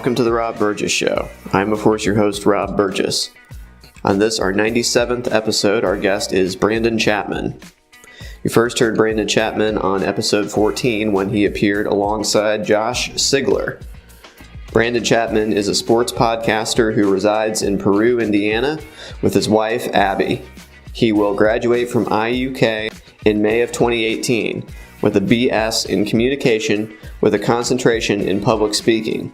welcome to the Rob Burgess Show. I'm, of course, your host, Rob Burgess. On this, our 97th episode, our guest is Brandon Chapman. You first heard Brandon Chapman on episode 14 when he appeared alongside Josh Sigler. Brandon Chapman is a sports podcaster who resides in Peru, Indiana, with his wife, Abby. He will graduate from IUK in May of 2018 with a BS in communication with a concentration in public speaking.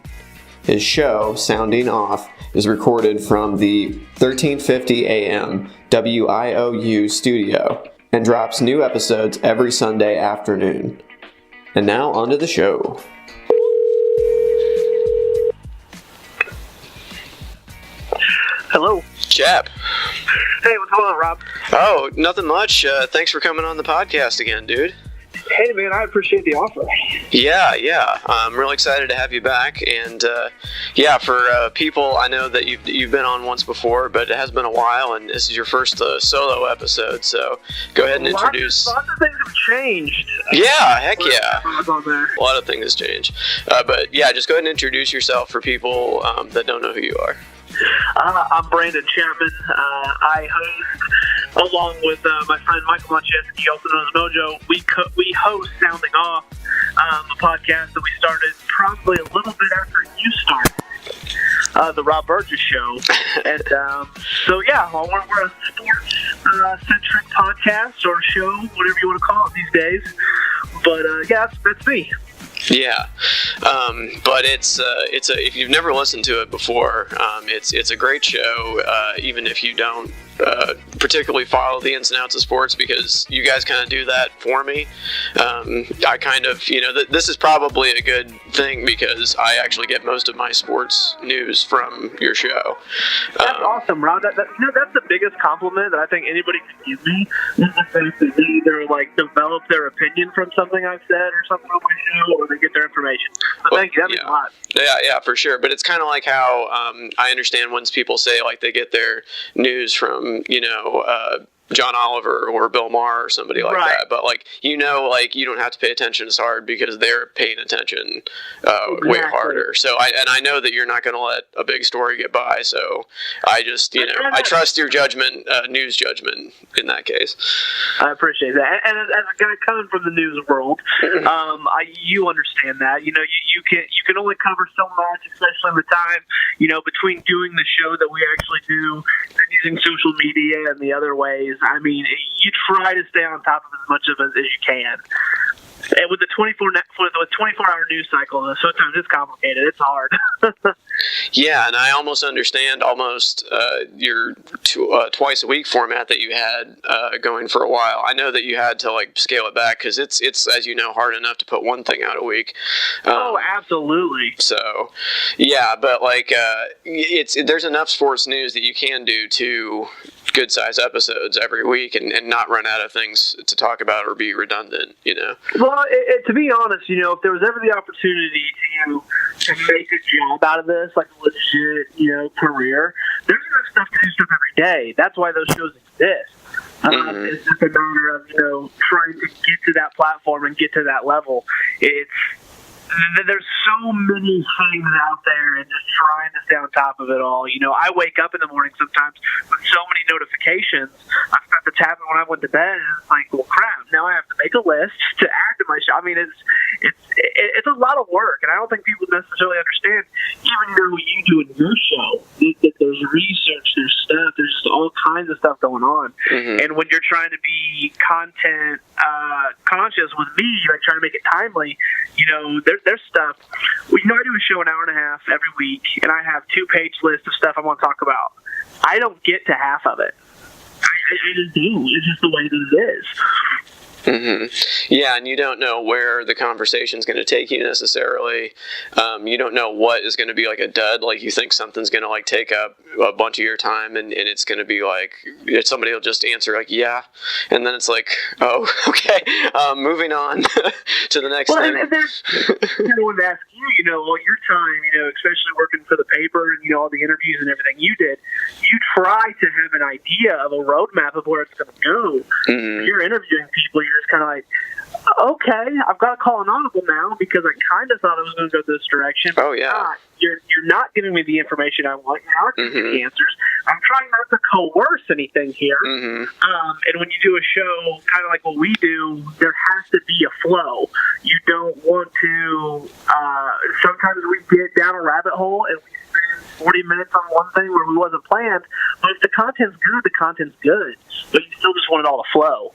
His show, Sounding Off, is recorded from the 1350 AM WIOU studio and drops new episodes every Sunday afternoon. And now, onto the show. Hello. Chap. Hey, what's going on, Rob? Oh, nothing much. Thanks for coming on the podcast again, dude. Hey, man, I appreciate the offer. Yeah. I'm really excited to have you back. And, for people, I know that you've been on once before, but it has been a while, and this is your first solo episode, so go ahead and introduce... Lots of things have changed. Yeah, heck yeah. A lot of things has changed. But, yeah, just go ahead and introduce yourself for people that don't know who you are. I'm Brandon Chapman. I host, along with my friend Michael Mancheski, also known as Mojo, we host Sounding Off, a podcast that we started probably a little bit after you started, the Rob Burgess Show. And we're a sports-centric podcast or show, whatever you want to call it these days. But, that's me. Yeah, but it's if you've never listened to it before, it's a great show, even if you don't particularly follow the ins and outs of sports, because you guys kind of do that for me. I kind of, this is probably a good thing because I actually get most of my sports news from your show. That's awesome, Rob. That's the biggest compliment that I think anybody can give me, is the fact that they either develop their opinion from something I've said or something on my show, or they get their information. So thank you. That means a lot. Yeah, for sure. But it's kind of like how I understand when people say they get their news from John Oliver or Bill Maher or somebody like that. But you don't have to pay attention as hard because they're paying attention way harder. So I know that you're not going to let a big story get by. So I just I trust your judgment, news judgment in that case. I appreciate that. And as a guy coming from the news world, you understand that. You can only cover so much, especially in the time between doing the show that we actually do and using social media and the other ways. I mean, you try to stay on top of as much of it as you can. And with the 24-hour news cycle, sometimes it's complicated. It's hard. Yeah, and I almost understand your twice a week format that you had going for a while. I know that you had to scale it back because it's as you know, hard enough to put one thing out a week. Absolutely. So, yeah, but there's enough sports news that you can do two good-sized episodes every week and not run out of things to talk about or be redundant, Well, to be honest, if there was ever the opportunity to make a job out of this, like a legit, career, there's enough stuff to do stuff every day. That's why those shows exist. It's just a matter of, trying to get to that platform and get to that level. There's so many things out there and just trying to stay on top of it all. I wake up in the morning sometimes with so many notifications. I forgot to tap it when I went to bed, and it's like, well, crap, now I have to make a list to add to my show. I mean, it's a lot of work, and I don't think people necessarily understand, even though you do in your show, that there's research, there's stuff, there's just all kinds of stuff going on. Mm-hmm. And when you're trying to be content conscious with me, trying to make it timely, there's stuff. I do a show an hour and a half every week, and I have 2-page list of stuff I want to talk about. I don't get to half of it. I just do. It's just the way that it is. Mm-hmm. Yeah, and you don't know where the conversation's going to take you necessarily. You don't know what is going to be a dud. You think something's going to take up a bunch of your time, and it's going to be somebody will just answer yeah, and then it's oh, okay, moving on to the next thing. And there's I wanted to ask you, all your time, especially working for the paper and all the interviews and everything you did, you try to have an idea of a roadmap of where it's going to go. Mm-hmm. You're interviewing people. You're just kind of okay, I've got to call an audible now because I kind of thought I was going to go this direction. Oh, yeah. You're not giving me the information I want. You're not giving me the answers. I'm trying not to coerce anything here. And when you do a show kind of like what we do, there has to be a flow. You don't want to sometimes we get down a rabbit hole and we spend 40 minutes on one thing where we wasn't planned. But if the content's good, the content's good. But you still just want it all to flow.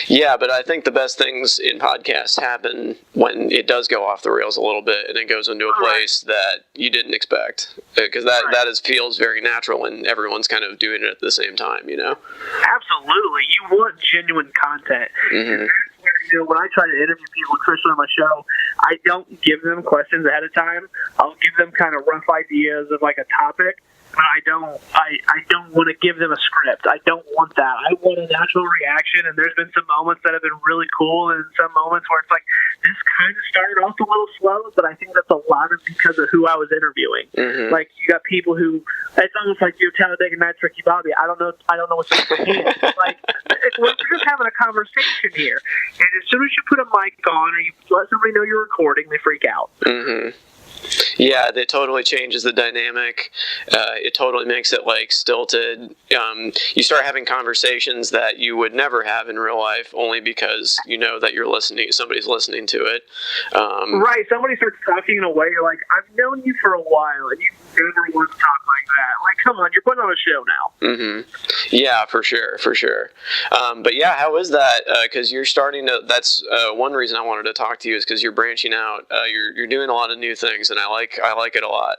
Yeah, but I think the best things in podcasts happen when it does go off the rails a little bit and it goes into a place that you didn't expect. Because that feels very natural when everyone's kind of doing it at the same time, you know? Absolutely. You want genuine content. And that's where, you know, when I try to interview people, especially on my show, I don't give them questions ahead of time. I'll give them kind of rough ideas of like a topic. But I don't want to give them a script. I don't want that. I want a natural reaction, and there's been some moments that have been really cool, and some moments where it's like, this kind of started off a little slow, but I think that's a lot of because of who I was interviewing. Like, you got people who, it's almost like you're Talladega Nights, Ricky Bobby. I don't know what's in their hands. Like, we're just having a conversation here. And as soon as you put a mic on or you let somebody know you're recording, they freak out. Yeah, that totally changes the dynamic. It totally makes it like stilted. You start having conversations that you would never have in real life, only because you know that you're listening. Somebody's listening to it. Right. Somebody starts talking in a way you're like, I've known you for a while, and you never once talk like that. Like, come on, you're putting on a show now. Yeah, for sure. But yeah, how is that? Because you're starting to. That's one reason I wanted to talk to you is because you're branching out. You're doing a lot of new things, and I like it a lot.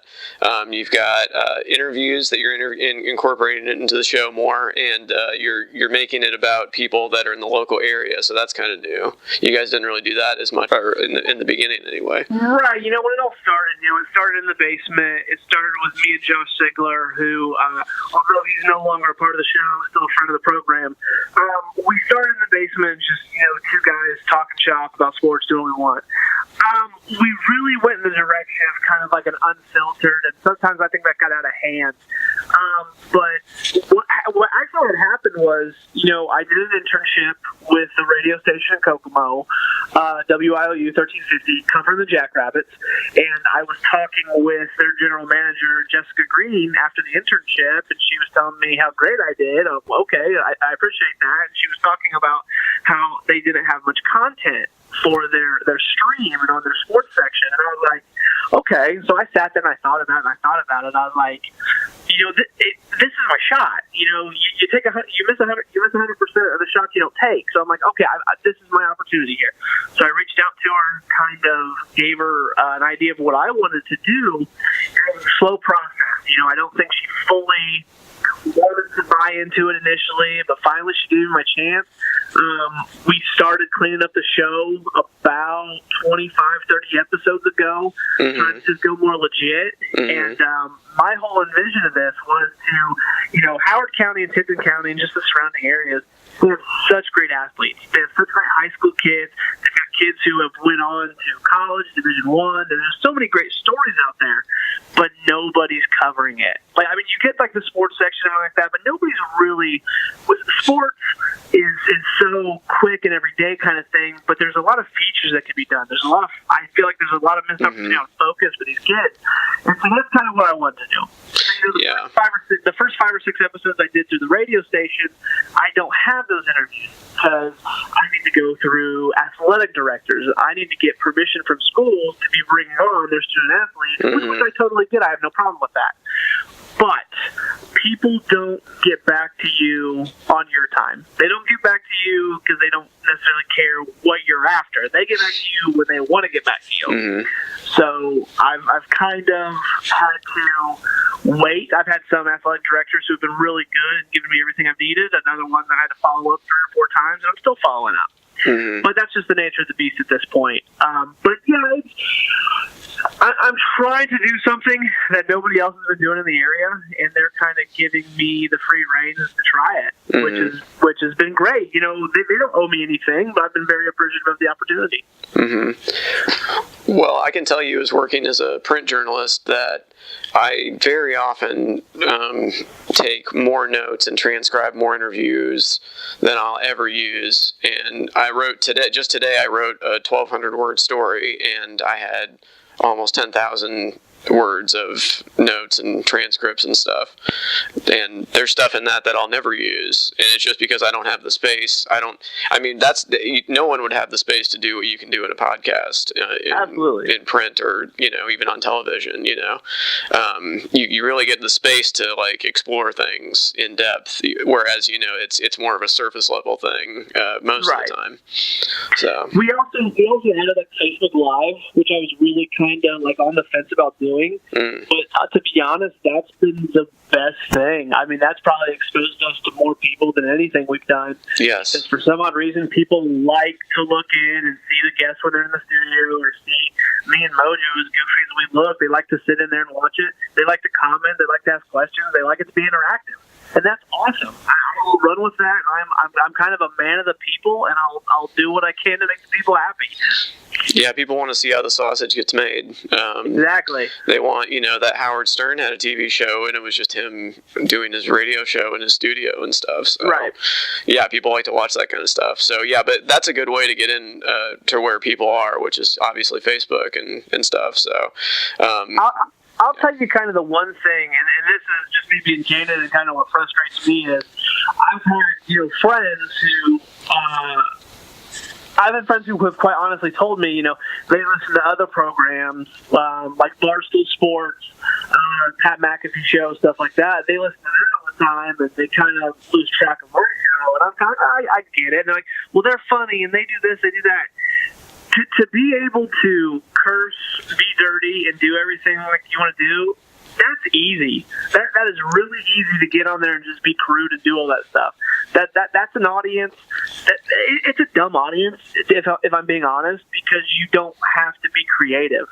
You've got interviews that you're incorporating into the show more, and you're making it about people that are in the local area. So that's kind of new. You guys didn't really do that as much or in the beginning, anyway. Right. You know, when it all started, it started in the basement. It started with me and Josh Sigler, who, although he's no longer a part of the show, still a friend of the program. We started in the basement, just two guys talking shop about sports, doing what we want. We really went in the direction of kind of like an unfiltered, and sometimes I think that got out of hand. But what actually had happened was, I did an internship with the radio station in Kokomo, WIOU 1350, covering the Jackrabbits, and I was talking with their general manager, Jessica Green, after the internship, and she was telling me how great I did. Okay, I appreciate that. And she was talking about how they didn't have much content for their stream and on their sports section, and I was like, okay. So I sat there and I thought about it. I was like, this is my shot. You take you miss 100% of the shots you don't take. So I'm like, okay, this is my opportunity here. So I reached out to her, kind of gave her an idea of what I wanted to do. And it was a slow process. I don't think she fully wanted to buy into it initially, but finally she gave me my chance. We started cleaning up the show about 25, 30 episodes ago, trying to just go more legit. And my whole envision of this was to, Howard County and Tipton County and just the surrounding areas, they have such great athletes. They have such great high school kids. They've got kids who have went on to college, Division I. There's so many great stories out there, but nobody's covering it. You get like the sports section and like that, but nobody's really. Sports is so quick and everyday kind of thing, but there's a lot of features that can be done. I feel like there's a lot of missed opportunity on focus for these kids, and so that's kind of what I want to do. The first 5 or 6 episodes I did through the radio station, I don't have those interviews because I need to go through athletic directors. I need to get permission from schools to be bringing on their student athletes, which I totally get. I have no problem with that. But people don't get back to you on your time. They don't get back to you because they don't necessarily care what you're after. They get back to you when they want to get back to you. So I've kind of had to wait. I've had some athletic directors who have been really good and given me everything I've needed. Another one that I had to follow up 3 or 4 times, and I'm still following up. But that's just the nature of the beast at this point. But yeah, I'm trying to do something that nobody else has been doing in the area, and they're kind of giving me the free reins to try it, which has been great. They don't owe me anything, but I've been very appreciative of the opportunity. Well, I can tell you, as working as a print journalist, that I very often take more notes and transcribe more interviews than I'll ever use. And I wrote today I wrote a 1,200 word story, and I had almost 10,000 words of notes and transcripts and stuff, and there's stuff in that I'll never use, and it's just because I don't have the space. No one would have the space to do what you can do in a podcast, Absolutely. in print, or even on television. You really get the space to like explore things in depth, whereas it's more of a surface level thing most of the time. So we also added like Facebook Live, which I was really kind of like on the fence about doing. But to be honest, that's been the best thing. I mean, that's probably exposed us to more people than anything we've done. Yes. Because for some odd reason, people like to look in and see the guests when they're in the studio, or see me and Mojo, as goofy as we look. They like to sit in there and watch it. They like to comment. They like to ask questions. They like it to be interactive. And that's awesome. I will run with that. I'm kind of a man of the people, and I'll do what I can to make the people happy. Yeah, people want to see how the sausage gets made. Exactly. They want, that Howard Stern had a TV show, and it was just him doing his radio show in his studio and stuff. So, right. Yeah, people like to watch that kind of stuff. So, yeah, but that's a good way to get in to where people are, which is obviously Facebook and stuff. So, I'll tell you kind of the one thing, and this is just me being candid, and kind of what frustrates me is I've had friends who have quite honestly told me, they listen to other programs like Barstool Sports, Pat McAfee Show, stuff like that. They listen to that all the time, and they kind of lose track of where and I'm kind of, I get it. And they're like, well, they're funny, and they do this, they do that. To be able to curse, be dirty, and do everything like you want to do, that's easy. That is really easy to get on there and just be crude and do all that stuff. That's an audience. It's a dumb audience, if I'm being honest, because you don't have to be creative.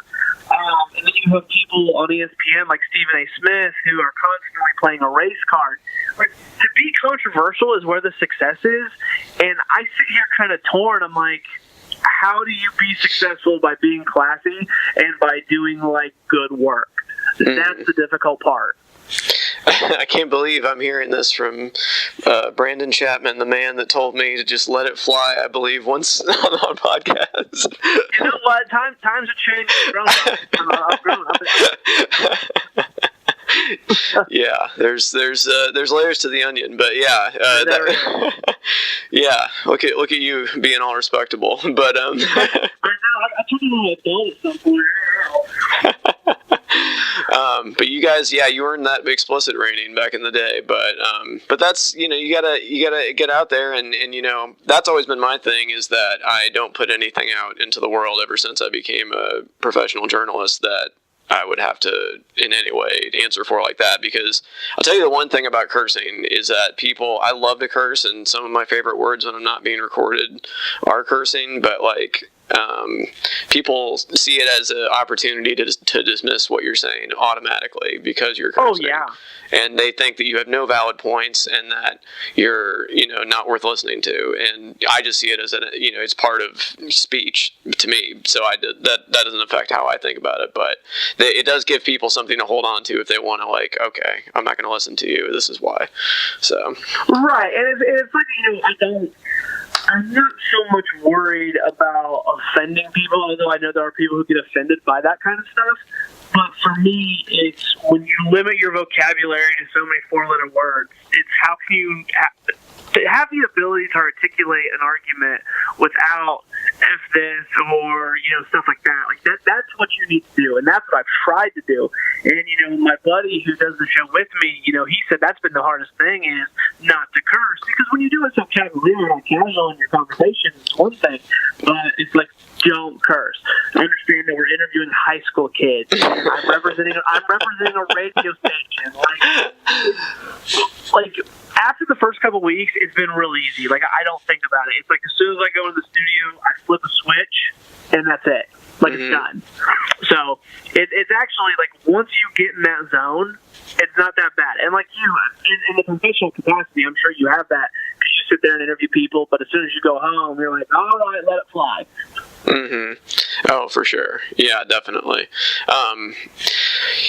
And then you have people on ESPN like Stephen A. Smith who are constantly playing a race card. Like, to be controversial is where the success is, and I sit here kind of torn. I'm like, how do you be successful by being classy and by doing like good work? That's the difficult part. I can't believe I'm hearing this from Brandon Chapman, the man that told me to just let it fly, I believe, once on podcasts. You know what? Times have changed. I've grown up. Yeah, there's layers to the onion, but yeah, yeah. Look at you being all respectable, but I told you what I done at some point. But you guys, yeah, you earned that explicit rating back in the day, but that's you gotta get out there, and that's always been my thing, is that I don't put anything out into the world ever since I became a professional journalist that I would have to in any way answer for like that. Because I'll tell you the one thing about cursing is that I love to curse, and some of my favorite words when I'm not being recorded are cursing, but like people see it as an opportunity to dismiss what you're saying automatically because you're cursing. Oh, yeah. And they think that you have no valid points and that you're, not worth listening to. And I just see it as it's part of speech to me. So that doesn't affect how I think about it, but it does give people something to hold on to if they want to, like, okay, I'm not going to listen to you. This is why. So. Right. And it's like, I'm not so much worried about offending people, although I know there are people who get offended by that kind of stuff. But for me, it's when you limit your vocabulary to so many four-letter words, it's how can you have the ability to articulate an argument without F this or, stuff like that. Like that's what you need to do, and that's what I've tried to do. And, my buddy who does the show with me, he said that's been the hardest thing, is not to curse. Because when you do it so cavalier and casual in your conversation, it's one thing, but it's like, don't curse. I understand that we're interviewing high school kids. I'm representing a radio station. Like after the first couple weeks, it's been real easy. Like, I don't think about it. It's like as soon as I go to the studio, I flip a switch, and that's it. Like, it's done. So it's actually like once you get in that zone, it's not that bad. And like you, in the professional capacity, I'm sure you have that, because you sit there and interview people, but as soon as you go home, you're like, all right, let it fly. Mm-hmm. Oh, for sure. Yeah, definitely.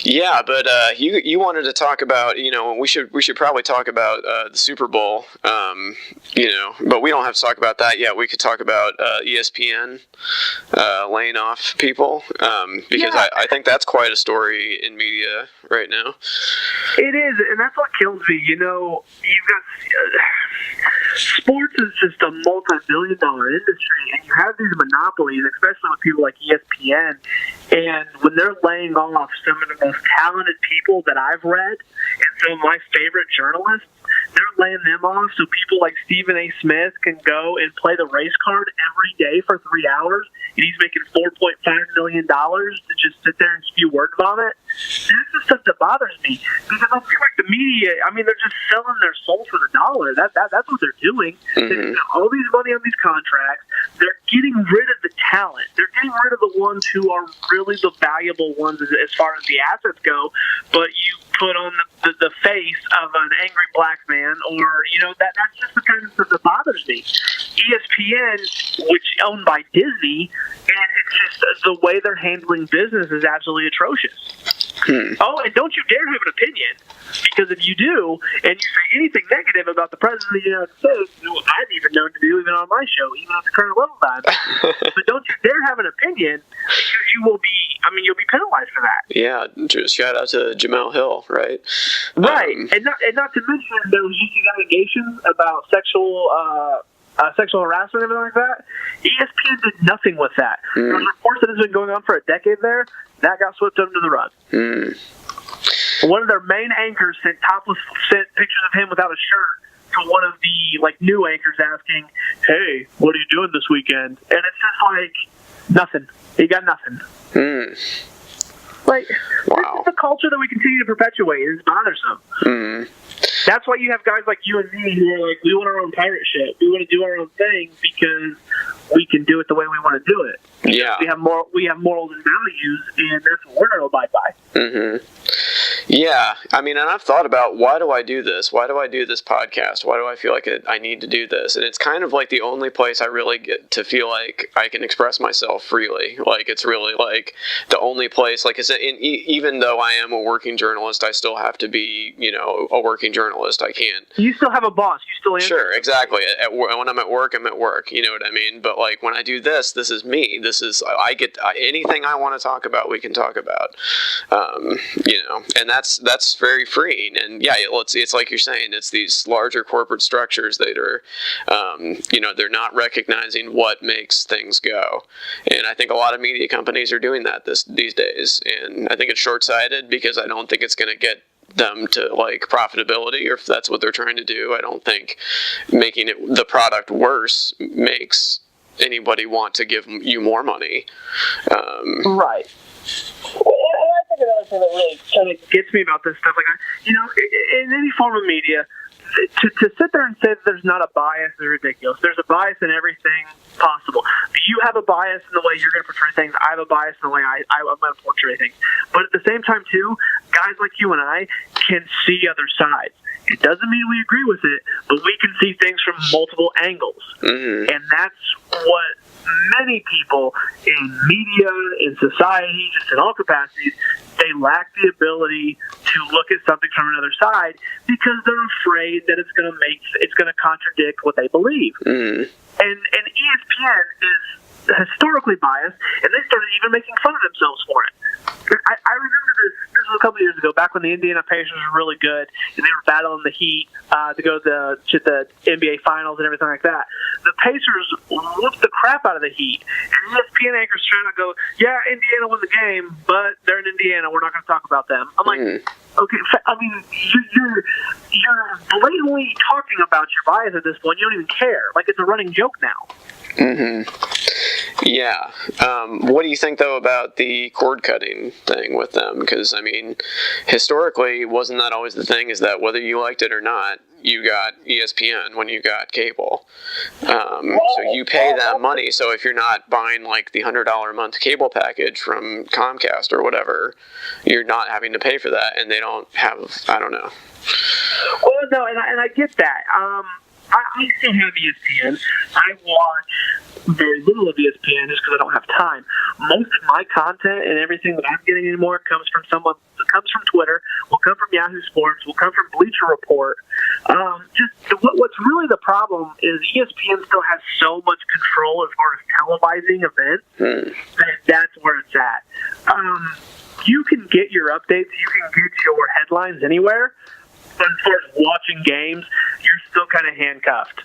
Yeah, but you wanted to talk about, we should probably talk about the Super Bowl, but we don't have to talk about that yet. We could talk about ESPN laying off people, because I think that's quite a story in media right now. It is, and that's what kills me. You've got sports is just a multi-billion-dollar industry, and you have these monopolies, especially with people like ESPN. And when they're laying off some of the most talented people that I've read, and some of my favorite journalists, they're laying them off so people like Stephen A. Smith can go and play the race card every day for 3 hours, and he's making $4.5 million to just sit there and spew word vomit. That's the stuff that bothers me, because I feel like the media, they're just selling their soul for the dollar. That's what they're doing. Mm-hmm. They spend all these money on these contracts. They're getting rid of the talent. They're getting rid of the ones who are really the valuable ones as far as the assets go, but you put on the face of an angry black man, or that's just the kind of stuff that bothers me. ESPN, which is owned by Disney, and it's just the way they're handling business is absolutely atrocious. Oh, and don't you dare have an opinion, because if you do, and you say anything negative about the President of the United States, who I've even known to do even on my show, even at the current level time, but don't you dare have an opinion, because you'll be penalized for that. Yeah, just shout out to Jamel Hill, right? Right, and not to mention there was just these allegations about sexual harassment and everything like that. ESPN did nothing with that. There's reports that has been going on for a decade there. That got swept under the rug. One of their main anchors sent pictures of him without a shirt to one of the new anchors asking, "Hey, what are you doing this weekend?" And it's just nothing. He got nothing. Wow. This is the culture that we continue to perpetuate. It's bothersome. That's why you have guys like you and me who are like, we want our own pirate ship. We want to do our own thing because we can do it the way we want to do it. Yeah. We have morals and values, and that's what we're going to abide by. Yeah. And I've thought about, why do I do this? Why do I do this podcast? Why do I feel like I need to do this? And it's kind of like the only place I really get to feel like I can express myself freely. Like, it's really like the only place, like, even though I am a working journalist, I still have to be, a working journalist. I can't. You still have a boss. You still answer. Sure, exactly. When I'm at work, I'm at work. You know what I mean? But like, when I do this is me. I get anything I want to talk about, we can talk about. And that's very freeing. And yeah, it's like you're saying, it's these larger corporate structures that are, they're not recognizing what makes things go. And I think a lot of media companies are doing that these days. And I think it's short-sighted, because I don't think it's going to get them to like profitability, or if that's what they're trying to do. I don't think making the product worse makes anybody want to give you more money. Right. Well, I think another thing that really kind of gets me about this stuff, in any form of media, to sit there and say that there's not a bias is ridiculous. There's a bias in everything possible. You have a bias in the way you're going to portray things. I have a bias in the way I'm going to portray things. But at the same time, too, guys like you and I can see other sides. It doesn't mean we agree with it, but we can see things from multiple angles. And that's what many people in media, in society, just in all capacities, they lack the ability to look at something from another side, because they're afraid that it's going to contradict what they believe. And ESPN is historically biased, and they started even making fun of themselves for it. I remember this was a couple years ago, back when the Indiana Pacers were really good, and they were battling the Heat to go to the NBA Finals and everything like that. The Pacers whooped the crap out of the Heat, and ESPN anchors trying to go, yeah, Indiana won the game, but they're in Indiana, we're not going to talk about them. I'm like, okay, you're blatantly talking about your bias at this point. You don't even care. Like, it's a running joke now. Yeah. What do you think, though, about the cord cutting thing with them? Because, historically, wasn't that always the thing, is that whether you liked it or not, you got ESPN when you got cable. So you pay them money. So if you're not buying like the $100 a month cable package from Comcast or whatever, you're not having to pay for that, and they don't have, I don't know. Well, no, and I get that. I still have ESPN. I watch very little of ESPN just because I don't have time. Most of my content and everything that I'm getting anymore comes from Twitter, will come from Yahoo Sports, will come from Bleacher Report. What's really the problem is ESPN still has so much control as far as televising events that's where it's at. You can get your updates, you can get your headlines anywhere, but as far as watching games, you're still kind of handcuffed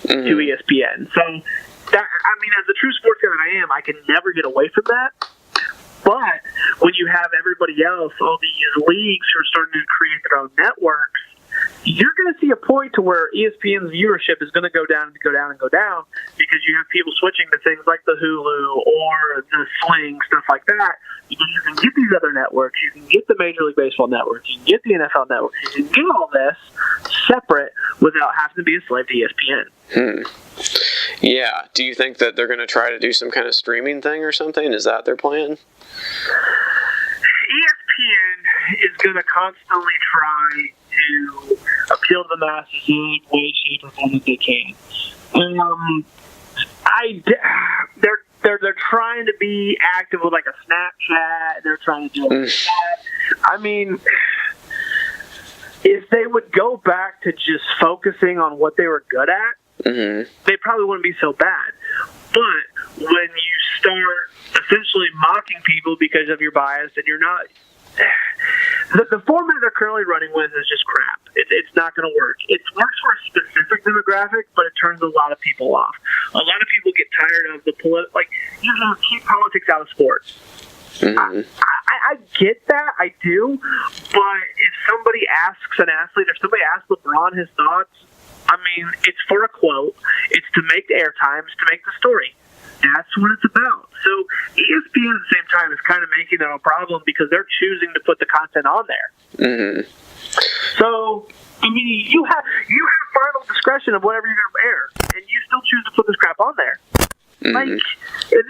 to ESPN. So, as a true sports guy that I am, I can never get away from that. But when you have everybody else, all these leagues who are starting to create their own networks, you're going to see a point to where ESPN's viewership is going to go down and go down and go down because you have people switching to things like the Hulu or the Sling, stuff like that. Because you can get these other networks, you can get the Major League Baseball network, you can get the NFL network, you can get all this separate without having to be a slave to ESPN. Yeah. Do you think that they're going to try to do some kind of streaming thing or something? Is that their plan? ESPN is going to constantly try to appeal to the masses in any way, shape, or form that they can. They're trying to be active with like a Snapchat. They're trying to do that. If they would go back to just focusing on what they were good at, they probably wouldn't be so bad. But when you start essentially mocking people because of your bias and you're not... The format they're currently running with is just crap. It's not going to work. It works for a specific demographic, but it turns a lot of people off. A lot of people get tired of the you have to keep politics out of sports. I get that, I do, but if somebody asks an athlete, if somebody asks LeBron his thoughts, it's for a quote, it's to make the airtime, it's to make the story. That's what it's about. So ESPN at the same time is kind of making it a problem because they're choosing to put the content on there. So, you have final discretion of whatever you're going to air, and you still choose to put this crap on there. And then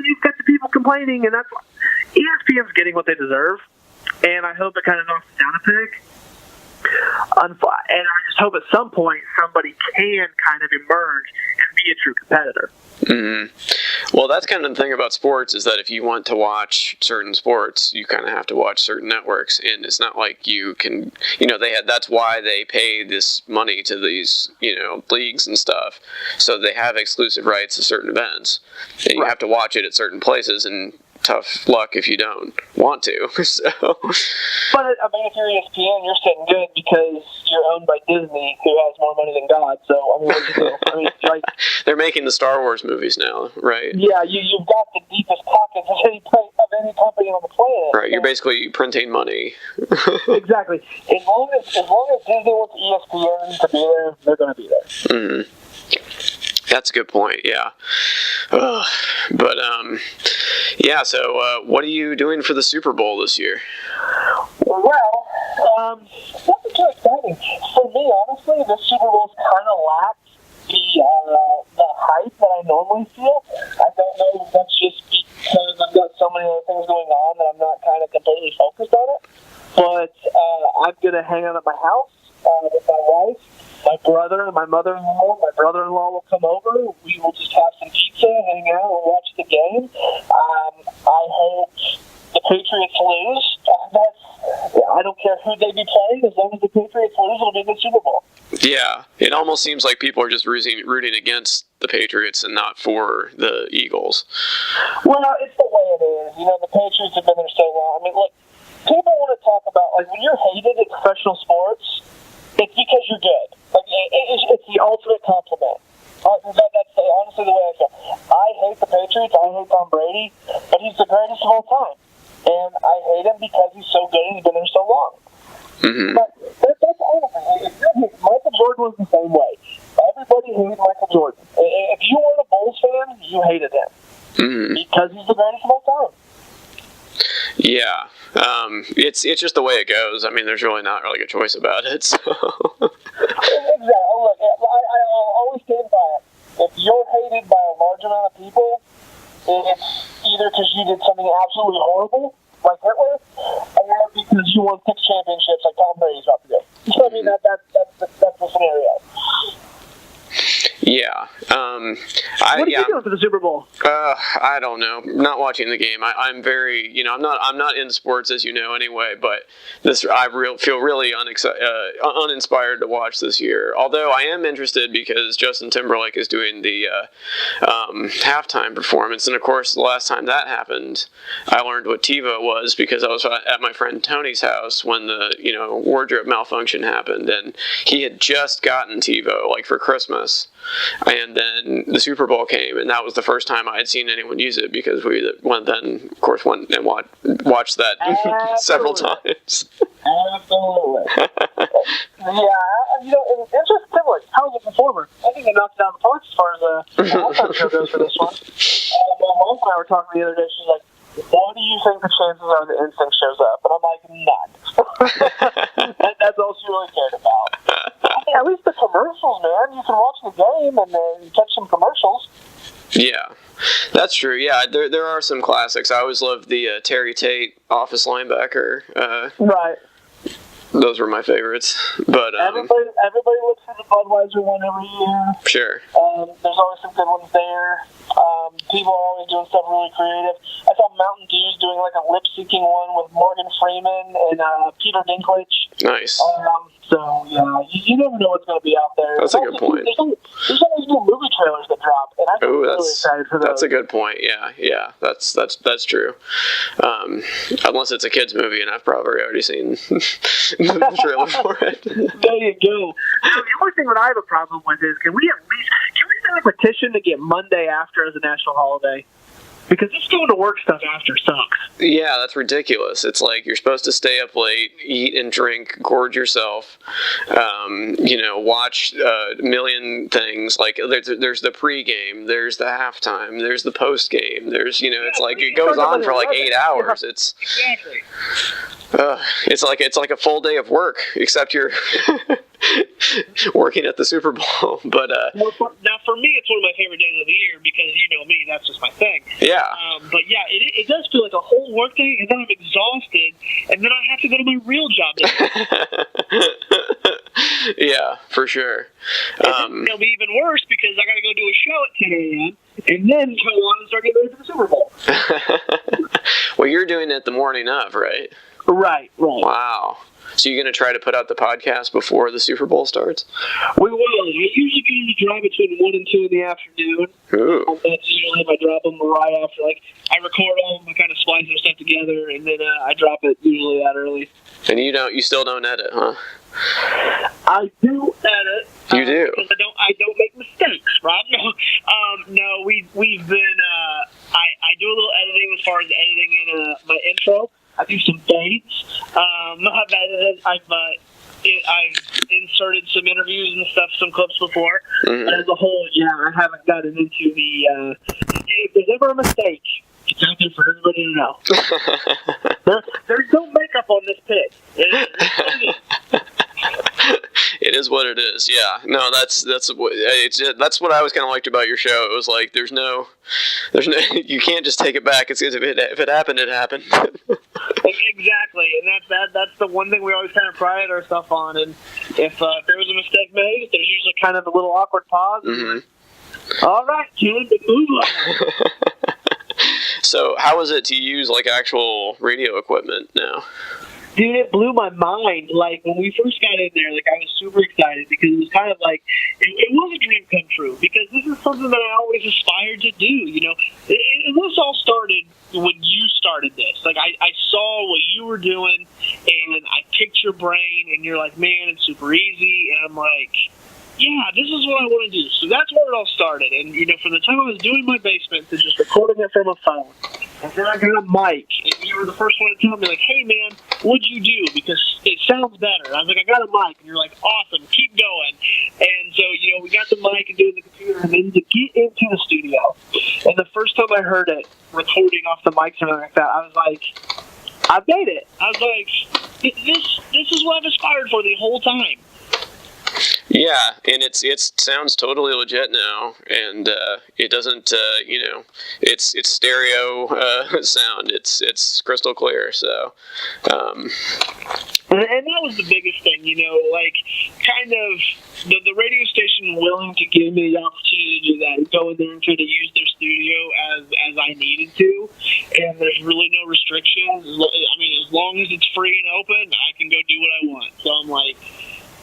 you've got the people complaining, and that's why ESPN's getting what they deserve, and I hope it kind of knocks it down a peg. And I just hope at some point somebody can kind of emerge and be a true competitor. Well, that's kind of the thing about sports is that if you want to watch certain sports, you kind of have to watch certain networks, and it's not like you can, that's why they pay this money to these, leagues and stuff, so they have exclusive rights to certain events, and you have to watch it at certain places, and tough luck if you don't want to. So. But if you're ESPN, you're sitting good because you're owned by Disney, who has more money than God. So what do you do? They're making the Star Wars movies now, right? Yeah, you've got the deepest pockets of any company on the planet. Right, you're basically printing money. Exactly. As long as Disney wants ESPN to be there, they're going to be there. That's a good point, yeah. But, so what are you doing for the Super Bowl this year? Well, nothing too exciting. For me, honestly, the Super Bowl's kind of lacked the hype that I normally feel. I don't know if that's just because I've got so many other things going on that I'm not kind of completely focused on it. But I'm going to hang out at my house with my wife. My brother and my mother-in-law, my brother-in-law will come over. We will just have some pizza, hang out, and watch the game. I hope the Patriots lose. I don't care who they be playing. As long as the Patriots lose, it'll be a good Super Bowl. Yeah, it almost seems like people are just rooting against the Patriots and not for the Eagles. Well, it's the way it is. The Patriots have been there so long. People want to talk about, when you're hated in professional sports, it's because you're good. It's the ultimate compliment. That's honestly the way I feel. I hate the Patriots. I hate Tom Brady, but he's the greatest of all time. And I hate him because he's so good and he's been there so long. But that's honestly, Michael Jordan was the same way. Everybody hated Michael Jordan. If you weren't a Bulls fan, you hated him. Because he's the greatest of all time. Yeah. It's just the way it goes. There's really not a choice about it. So. Exactly. Look, I'll always stand by it. If you're hated by a large amount of people, it's either because you did something absolutely horrible, like Hitler, or because you won 6 championships like Tom Brady's about to do. That's the scenario. Yeah. What are you doing for the Super Bowl? I don't know. Not watching the game. I'm very, I'm not in sports, as you know, anyway. But I feel really uninspired to watch this year. Although I am interested because Justin Timberlake is doing the halftime performance, and of course, the last time that happened, I learned what TiVo was because I was at my friend Tony's house when the wardrobe malfunction happened, and he had just gotten TiVo for Christmas. And then the Super Bowl came, and that was the first time I had seen anyone use it because we went and watched that several times. Absolutely. Interesting Timberlake. How was the performer? I think they knocked it out of the park as far as the halftime show goes for this one. My mom and I were talking the other day. She's like, "What do you think the chances are that NSYNC shows up?" And I'm like, "None." That's all she really cared about. At least the commercials, man. You can watch the game and then catch some commercials. Yeah, that's true. Yeah, there are some classics. I always loved the Terry Tate Office linebacker. Right. Those were my favorites. But everybody looks for the Budweiser one every year. Sure. There's always some good ones there. People are always doing stuff really creative. I saw Mountain Dew's doing a lip-syncing one with Morgan Freeman and Peter Dinklage. Nice. So, yeah, you never know what's going to be out there. That's a good point. There's always new movie trailers that drop, and I'm really excited for those. That's a good point. Yeah, that's true. Unless it's a kid's movie, and I've probably already seen the trailer for it. There you go. The only thing that I have a problem with is, can we send a petition to get Monday after as a national holiday? Because this going to work stuff after sucks. Yeah, that's ridiculous. It's like you're supposed to stay up late, eat and drink, gorge yourself, watch a million things. There's the pregame, there's the halftime, there's the postgame, there's, it's like it goes on for 8 hours. Yeah, it's exactly. It's like a full day of work, except you're working at the Super Bowl. But now for me, it's one of my favorite days of the year because you know me, that's just my thing. Yeah. But yeah, it does feel like a whole work day, and then I'm exhausted, and then I have to go to my real job. Yeah, for sure. It'll be even worse because I got to go do a show at 10 a.m. and then go on and start getting ready for the Super Bowl. Well, you're doing it the morning of, right? Right. Wow. So you're going to try to put out the podcast before the Super Bowl starts? We will. I usually get in the drive between 1 and 2 in the afternoon. Ooh. And that's usually if I drop them right after. I record them, I kind of splice their stuff together, and then I drop it usually that early. And you still don't edit, huh? I do edit. You do? Because I don't make mistakes, Rob. No, we've been. I do a little editing as far as editing in my intro. I do some fades. I've inserted some interviews and stuff, some clips before. Mm-hmm. But as a whole, I haven't gotten into the. If there's ever a mistake, it's out there for everybody to know. There's no makeup on this pig. It is what it is. Yeah. No, that's what I was kind of liked about your show. It was like there's no, you can't just take it back. If it happened, it happened. Exactly, and that's the one thing we always kind of pride ourselves on. And if there was a mistake made, there's usually kind of a little awkward pause. Mm-hmm. All right, kid, move on. So, how is it to use actual radio equipment now? Dude, it blew my mind. When we first got in there, I was super excited because it was kind of it was a dream come true because this is something that I always aspired to do, This all started when you started this. I saw what you were doing, and I picked your brain, and you're like, man, it's super easy, and I'm like, yeah, this is what I want to do. So that's where it all started. And, from the time I was doing my basement to just recording it from a phone, and then I got a mic, and you were the first one to tell me, hey, man, what'd you do? Because it sounds better. And I was like, I got a mic. And you're like, awesome, keep going. And so, we got the mic and doing the computer, and then to get into the studio. And the first time I heard it, recording off the mics and everything like that, I was like, I made it. I was like, this is what I've aspired for the whole time. Yeah, and it sounds totally legit now, and it doesn't it's stereo sound. It's crystal clear. So. And that was the biggest thing, like kind of the radio station willing to give me the opportunity to do that, go in there and try to use their studio as I needed to, and there's really no restrictions. I mean, as long as it's free and open, I can go do what I want. So I'm like,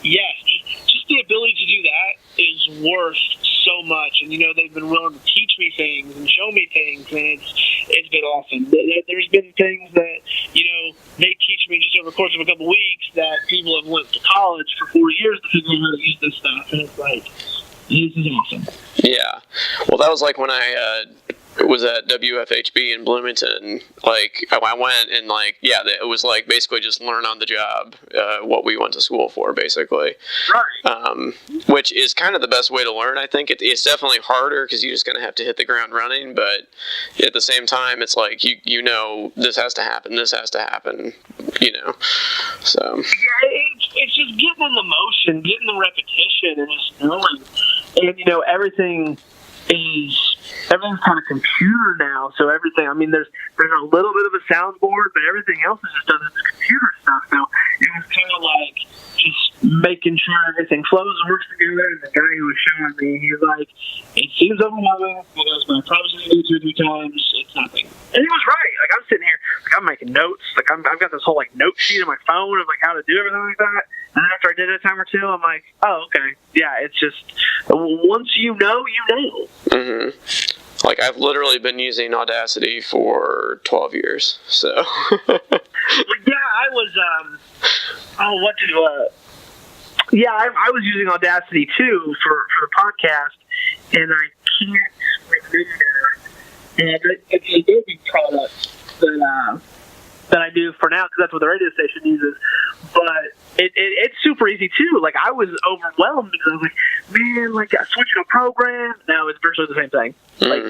yes, just the ability to do that is worth so much. And they've been willing to teach me things and show me things, and it's been awesome. There's been things that they teach me just over the course of a couple weeks that people have went to college for 4 years to figure out how to use this stuff, and it's like, this is awesome. Yeah, well, that was like when I was at WFHB in Bloomington. Like, I went and it was like basically just learn on the job what we went to school for, basically. Right. Which is kind of the best way to learn. I think it's definitely harder because you're just going to have to hit the ground running, but at the same time, it's like this has to happen. This has to happen. So. Yeah, it's just getting in the motion, getting the repetition, and just knowing. And everything's kind of computer now, so everything, I mean, there's a little bit of a soundboard, but everything else is just done as computer stuff, so it was kind of like just making sure everything flows and works together. And the guy who was showing me, he was like, it seems overwhelming, because my problems going to do 2 or 3 times, it's nothing. And he was right. Like, I'm sitting here, like, I'm making notes, like, I've got this whole, like, note sheet on my phone of, like, how to do everything like that. And then after I did it a time or two, I'm like, oh, okay. Yeah, it's just, once you know, you know. Mm-hmm. Like, I've literally been using Audacity for 12 years, so. Yeah, I was, I was using Audacity, too, for the podcast, and I can't remember, and it's an Adobe product that I do for now, because that's what the radio station uses, but it's super easy too. Like, I was overwhelmed because I was like, man, like, I switched to a program. Now it's virtually the same thing. Like,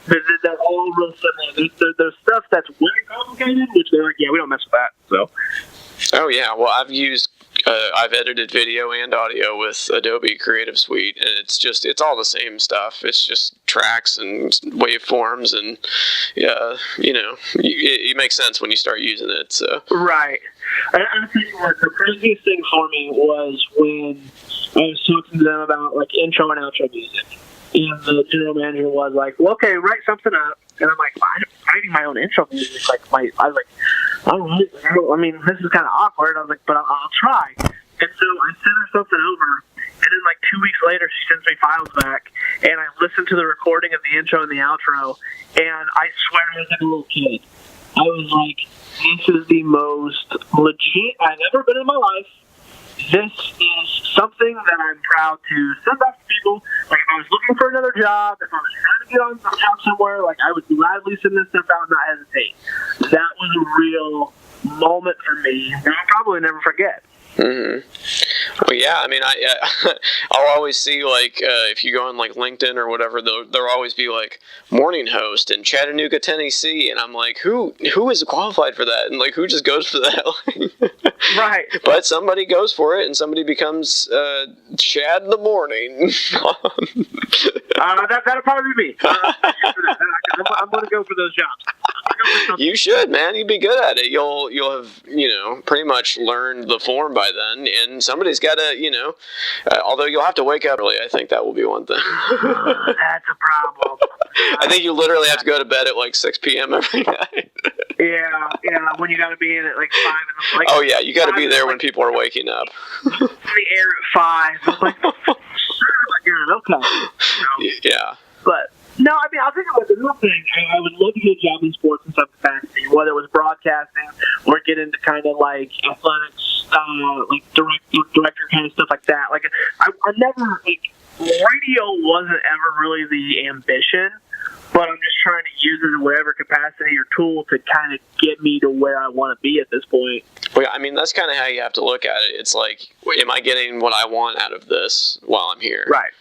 they're all real similar. There's stuff that's way complicated, which they're like, yeah, we don't mess with that. So. Oh yeah, well, I've edited video and audio with Adobe Creative Suite, and it's all the same stuff. It's just tracks and waveforms, and it makes sense when you start using it. So. Right. I think the craziest thing for me was when I was talking to them about, like, intro and outro music. And the general manager was like, well, okay, write something up. And I'm like, I'm writing my own intro music. I was like, all right. I mean, this is kind of awkward. I was like, but I'll try. And so I sent her something over. And then, like, 2 weeks later, she sends me files back. And I listened to the recording of the intro and the outro. And I swear I was like a little kid. I was like, this is the most legit I've ever been in my life. This is something that I'm proud to send off to people. Like, if I was looking for another job, if I was trying to get on some job somewhere, like, I would gladly send this stuff out and not hesitate. That was a real moment for me that I'll probably never forget. Mm-hmm. Well, yeah, I mean, I'll always see, like, if you go on, like, LinkedIn or whatever, there'll always be, like, morning host in Chattanooga, Tennessee, and I'm like, who is qualified for that? And, like, who just goes for that? Right. But somebody goes for it, and somebody becomes Chad in the morning. That'll probably be me. I'm going to go for those jobs. You should, man. You'd be good at it. You'll have, pretty much learned the form by then, and somebody's got to, although you'll have to wake up early. I think that will be one thing. That's a problem. I think you literally have to go to bed at like 6 p.m. every night. Yeah, when you got to be in at like 5 in the morning. Oh yeah, you got to be there when people are waking up. The air at 5. I'm like, okay. Yeah. But no, I mean, I'll think about the real thing. I would love to get a job in sports in some capacity, whether it was broadcasting or get into kind of like athletics, like director kind of stuff like that. Like, I never, like, radio wasn't ever really the ambition, but I'm just trying to use it in whatever capacity or tool to kind of get me to where I want to be at this point. Well, I mean, that's kind of how you have to look at it. It's like, am I getting what I want out of this while I'm here? Right.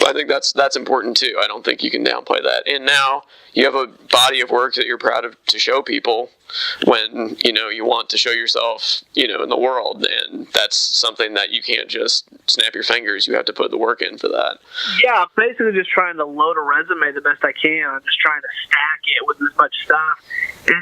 I think that's important too. I don't think you can downplay that. And now you have a body of work that you're proud of to show people when, you want to show yourself, in the world. And that's something that you can't just snap your fingers. You have to put the work in for that. Yeah, I'm basically just trying to load a resume the best I can. I'm just trying to stack it with as much stuff. And,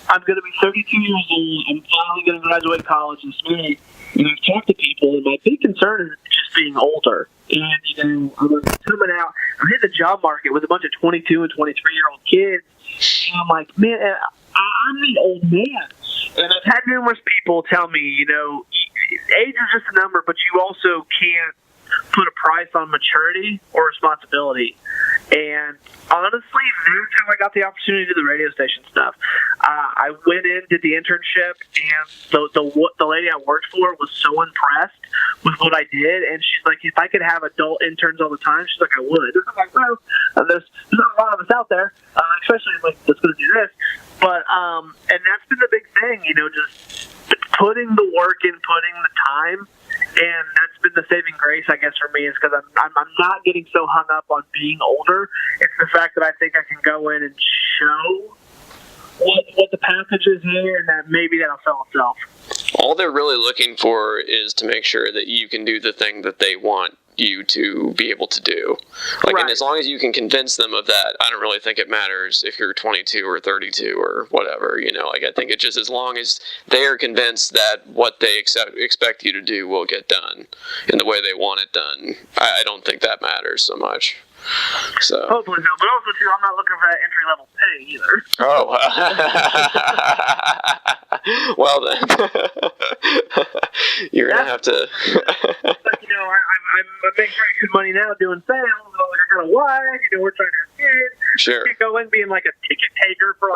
I'm going to be 32 years old. I'm finally going to graduate college this May. And I've talked to people, and my big concern is just being older. And, I'm coming out. I'm hitting the job market with a bunch of 22 and 23-year-old kids. And I'm like, man, I'm the old man. And I've had numerous people tell me, age is just a number, but you also can't put a price on maturity or responsibility. And honestly, that's how I got the opportunity to do the radio station stuff. I went in, did the internship, and the lady I worked for was so impressed with what I did. And she's like, if I could have adult interns all the time, she's like, I would. I'm like, well, there's not a lot of us out there, especially like that's going to do this. But and that's been the big thing, just putting the work in, putting the time. And that's been the saving grace, I guess, for me, is because I'm not getting so hung up on being older. It's the fact that I think I can go in and show what the package is here, and that maybe that'll sell itself. All they're really looking for is to make sure that you can do the thing that they want you to be able to do. Right. And as long as you can convince them of that, I don't really think it matters if you're 22 or 32 or whatever, I think it's just as long as they are convinced that what they expect you to do will get done in the way they want it done. I don't think that matters so much. So hopefully so, but also too, I'm not looking for that entry-level pay either. Oh, well then, you're gonna have to. I'm making very good money now doing sales. I got a wife. We're trying to have kids. Sure. I could go in being like a ticket taker for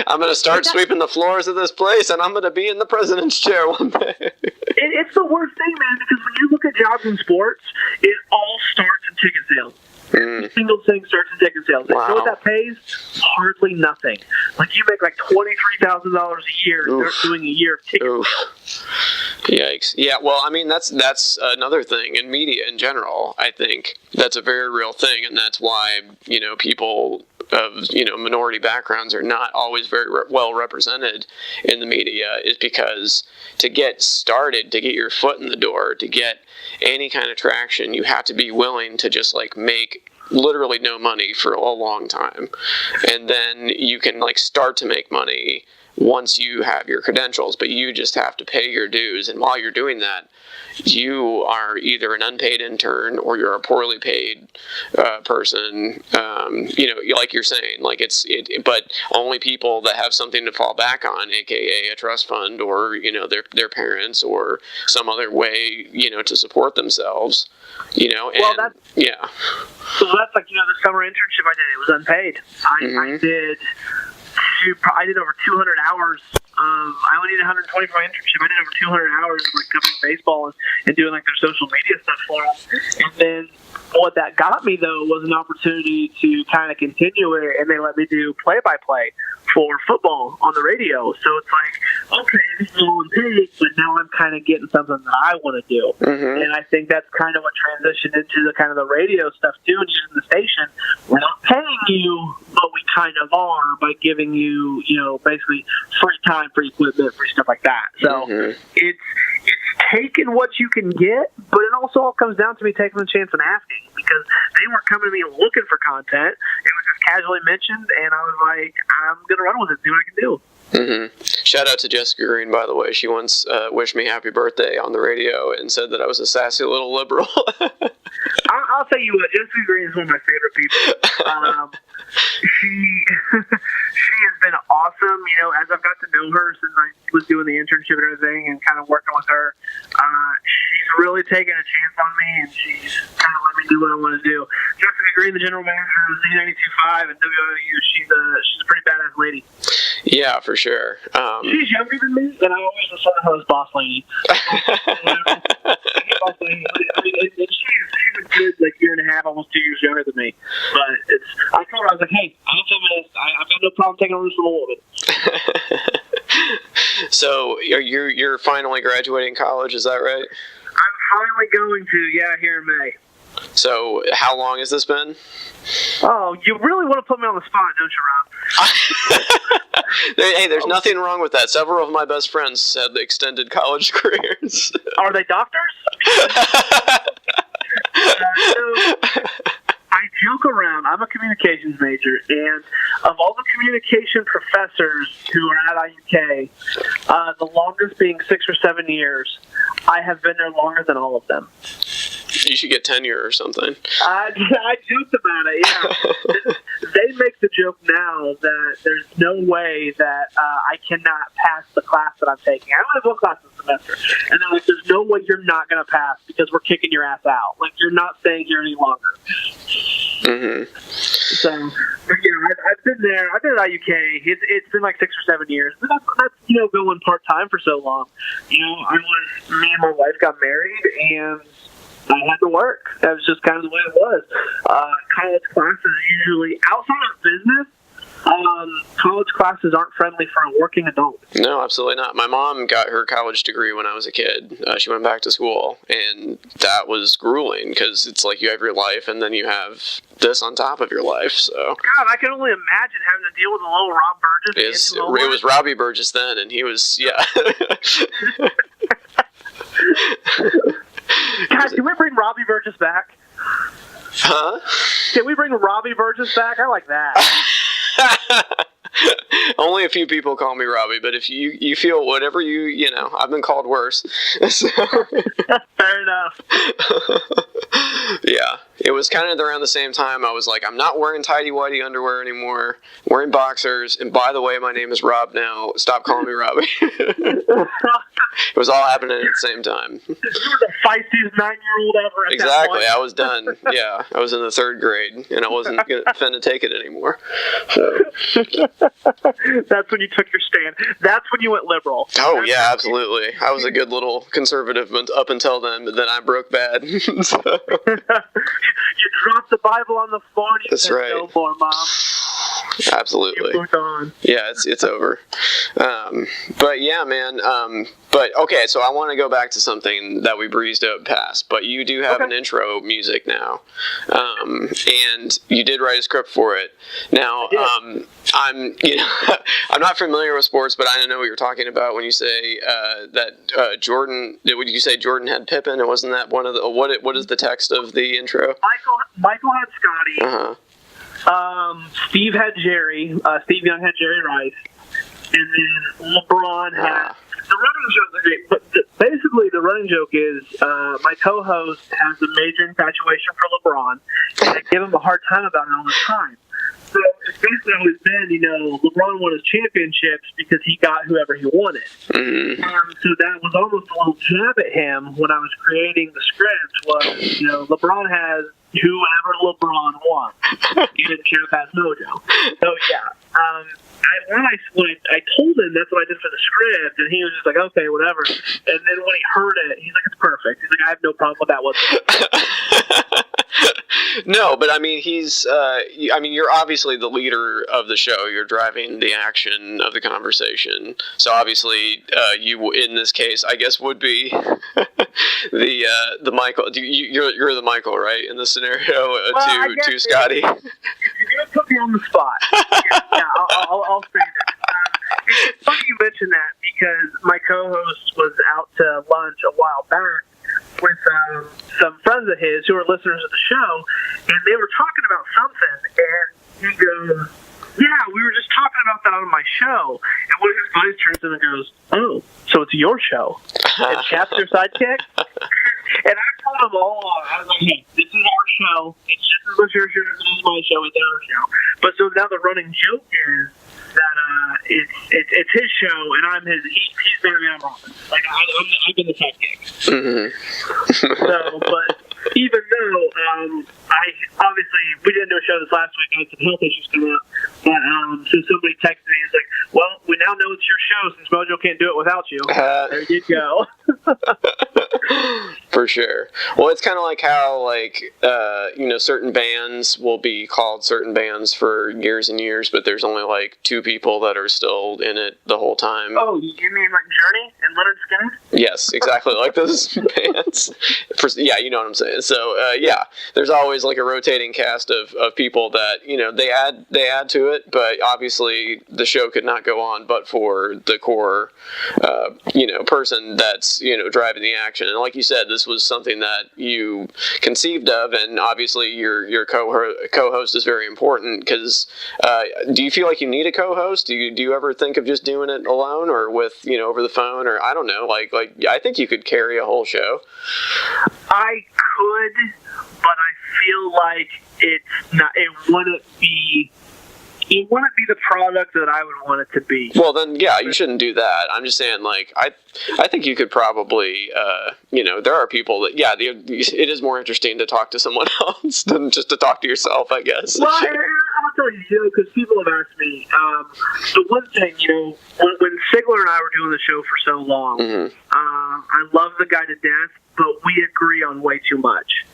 I'm gonna start sweeping the floors of this place, and I'm gonna be in the president's chair one day. It's the worst thing, man, because when you look at jobs in sports, it all starts in ticket sales. Every single thing starts in ticket sales. Wow. You know what that pays? Hardly nothing. Like you make like $23,000 a year doing a year of ticket sales. Yikes. Yeah, well, I mean, that's another thing in media in general. I think that's a very real thing, and that's why, people of, minority backgrounds are not always very well represented in the media, is because to get started, to get your foot in the door, to get any kind of traction, you have to be willing to just make literally no money for a long time. And then you can start to make money once you have your credentials, but you just have to pay your dues. And while you're doing that, you are either an unpaid intern or you're a poorly paid person. Like you're saying, but only people that have something to fall back on, aka a trust fund or their parents or some other way to support themselves. And well, yeah. So that's the summer internship I did. It was unpaid. I did over 200 hours. I only did 120 for my internship. I did over 200 hours of covering baseball and doing their social media stuff for them. And then what that got me though was an opportunity to kind of continue it, and they let me do play-by-play for football on the radio. So it's okay, this is all unpaid, but now I'm kind of getting something that I want to do. And I think that's kind of what transitioned into the kind of the radio stuff too, and using the station. We're not paying you, but we kind of are by giving you, basically free time, free equipment, free stuff like that. So it's taking what you can get, but it also all comes down to me taking the chance and asking, because they weren't coming to me looking for content. It was just casually mentioned, and I was like, I'm going to run with it, see what I can do. Shout out to Jessica Green, by the way. She once wished me happy birthday on the radio and said that I was a sassy little liberal. I'll tell you what, Jessica Green is one of my favorite people. She has been awesome, as I've got to know her since I was doing the internship and everything and kind of working with her. She's really taken a chance on me, and she's kind of let me do what I want to do. Jessica Green, the general manager of Z92.5 and WIOU, she's a pretty badass lady. Yeah, for sure. She's younger than me, and I always refer to her as boss lady. She's a good year and a half, almost 2 years younger than me. But I told her, I was like, hey, I'm a feminist. I've got no problem taking on this from a woman. So you're finally graduating college, is that right? finally going to, here in May. So, how long has this been? Oh, you really want to put me on the spot, don't you, Rob? Hey, there's nothing wrong with that. Several of my best friends had extended college careers. Are they doctors? I joke around. I'm a communications major, and of all the communication professors who are at IUK, the longest being 6 or 7 years, I have been there longer than all of them. You should get tenure or something. I joked about it, yeah. They make the joke now that there's no way that I cannot pass the class that I'm taking. I only have one class this semester. And they're like, there's no way you're not going to pass because we're kicking your ass out. Like, you're not staying here any longer. Mm-hmm. So, but, I've been there. I've been at IUK. It's been like 6 or 7 years. But that's going part-time for so long. Me and my wife got married, and I had to work. That was just kind of the way it was. College classes usually, outside of business, college classes aren't friendly for a working adult. No, absolutely not. My mom got her college degree when I was a kid. She went back to school, and that was grueling because it's like you have your life, and then you have this on top of your life. So, God, I can only imagine having to deal with a little Rob Burgess. It was Robbie Burgess then, and he was, yeah. God, can we bring Robbie Burgess back? Huh? Can we bring Robbie Burgess back? I like that. Only a few people call me Robbie, but if you feel whatever I've been called worse. So. Fair enough. Yeah. It was kind of around the same time I was like, I'm not wearing tighty-whitey underwear anymore, wearing boxers, and by the way, my name is Rob now. Stop calling me Robbie. It was all happening at the same time. You were the feistiest 9-year-old ever at exactly. that point. I was done. Yeah. I was in the 3rd grade, and I wasn't finna take it anymore. So. That's when you took your stand. That's when you went liberal. Oh, yeah, absolutely. I was a good little conservative up until then, but then I broke bad. So. You dropped the Bible on the floor and you That's said, right. No more, Mom. Absolutely. You moved on. Yeah, it's over. But yeah, man. But okay, so I want to go back to something that we breezed up past. But you do have an intro music now, and you did write a script for it. Now, I'm not familiar with sports, but I know what you're talking about when you say that Jordan. Would you say Jordan had Pippen, and wasn't that one of the what is the text of the intro? Michael had Scotty. Uh-huh. Steve had Jerry. Steve Young had Jerry Rice, and then LeBron had. The running joke is great, but basically the running joke is my co-host has a major infatuation for LeBron, and I give him a hard time about it all the time. So it's basically always been, LeBron won his championships because he got whoever he wanted. Mm-hmm. So that was almost a little jab at him when I was creating the script was, LeBron has whoever LeBron wants. Even Champ has mojo. So, yeah. When I told him that's what I did for the script, and he was just like, okay, whatever. And then when he heard it, he's like, it's perfect. He's like, I have no problem with that whatsoever. No, but I mean, you're obviously the leader of the show. You're driving the action of the conversation. So obviously, you in this case, I guess, would be the Michael. You're the Michael, right, in this scenario to Scotty. You're gonna put me on the spot. Yeah, I'll say that. It's funny you mentioned that because my co-host was out to lunch a while back with some friends of his who are listeners of the show, and they were talking about something, and he goes, yeah, we were just talking about that on my show. And one of his buddies turns to him and goes, oh, so it's your show? And Chap's your sidekick? And I told him all along, I was like, hey, this is our show. It's just as much your show as it is my show. It's our show. But so now the running joke is that it's his show, and I'm his. He's Barry, I'm Robin. Like I've been the sidekick. Mm-hmm. So, but even though obviously we didn't do a show this last week, I had some health issues come up. But so somebody texted me and was like, "Well, we now know it's your show since Mojo can't do it without you." There you go. For sure. Well, it's kind of like how certain bands will be called certain bands for years and years, but there's only like 2 people that are still in it the whole time. Oh, you mean like Journey and Leonard Skinner? Yes, exactly like those bands. Yeah, you know what I'm saying. So yeah, there's always like a rotating cast of people that they add to it, but obviously the show could not go on but for the core person that's driving the action. And like you said, this was something that you conceived of, and obviously your co-host is very important because do you feel like you need a co-host? Do you ever think of just doing it alone or with over the phone, or I don't know, like I think you could carry a whole show. I could, but I feel like it wouldn't be the product that I would want it to be. Well, then, yeah, you shouldn't do that. I'm just saying, like, I think you could probably, there are people that, yeah, it is more interesting to talk to someone else than just to talk to yourself, I guess. Well, I'll tell you, because people have asked me, the one thing, when Sigler and I were doing the show for so long, I love the guy to death, but we agree on way too much.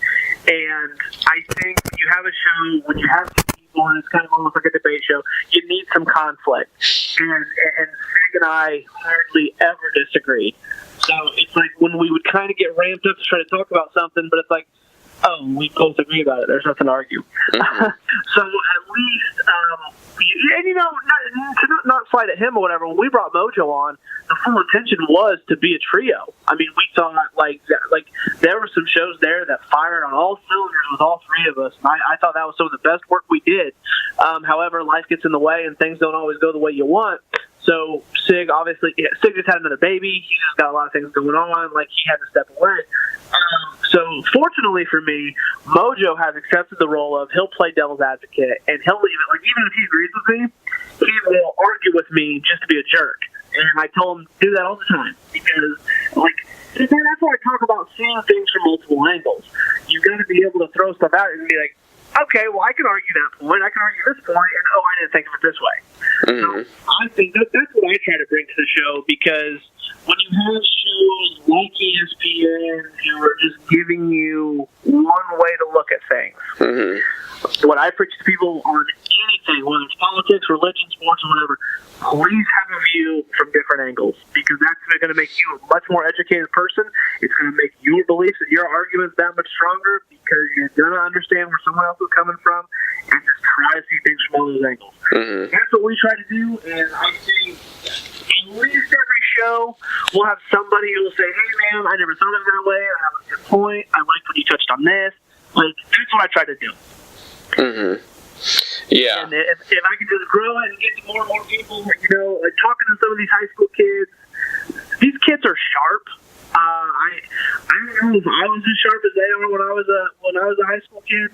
And I think you have a show, when you have people, and it's kind of almost like a debate show, you need some conflict. And Sig and I hardly ever disagree. So it's like when we would kind of get ramped up to try to talk about something, but it's like, oh, we both agree about it. There's nothing to argue. So at least, not slight at him or whatever, when we brought Mojo on, the full intention was to be a trio. I mean, we thought, like there were some shows there that fired on all cylinders with all three of us, and I thought that was some of the best work we did. However, life gets in the way, and things don't always go the way you want. So Sig just had another baby. He just got a lot of things going on. Like, he had to step away. So fortunately for me, Mojo has accepted the role of he'll play devil's advocate, and he'll leave it. Like, even if he agrees with me, he will argue with me just to be a jerk. And I told him to do that all the time because, that's why I talk about seeing things from multiple angles. You've got to be able to throw stuff out and be like, okay, well, I can argue that point. I can argue this point, and I didn't think of it this way. So I think that's what I try to bring to the show, because when you have shows like ESPN who are just giving you one way to look at things, what I preach to people on anything, whether it's politics, religion, sports, or whatever, please have a view from different angles, because that's going to make you a much more educated person. It's going to make your beliefs and your arguments that much stronger, because you're going to understand where someone else is coming from and just try to see things from all those angles. That's what we try to do, and I think at least every show we'll have somebody who will say, hey, man, I never thought of it that way. I have a good point. I like when you touched on this. Like, that's what I try to do. Yeah. And if I can just grow it and get to more and more people, like talking to some of these high school kids, these kids are sharp. I don't know if I was as sharp as they are when I was a high school kid,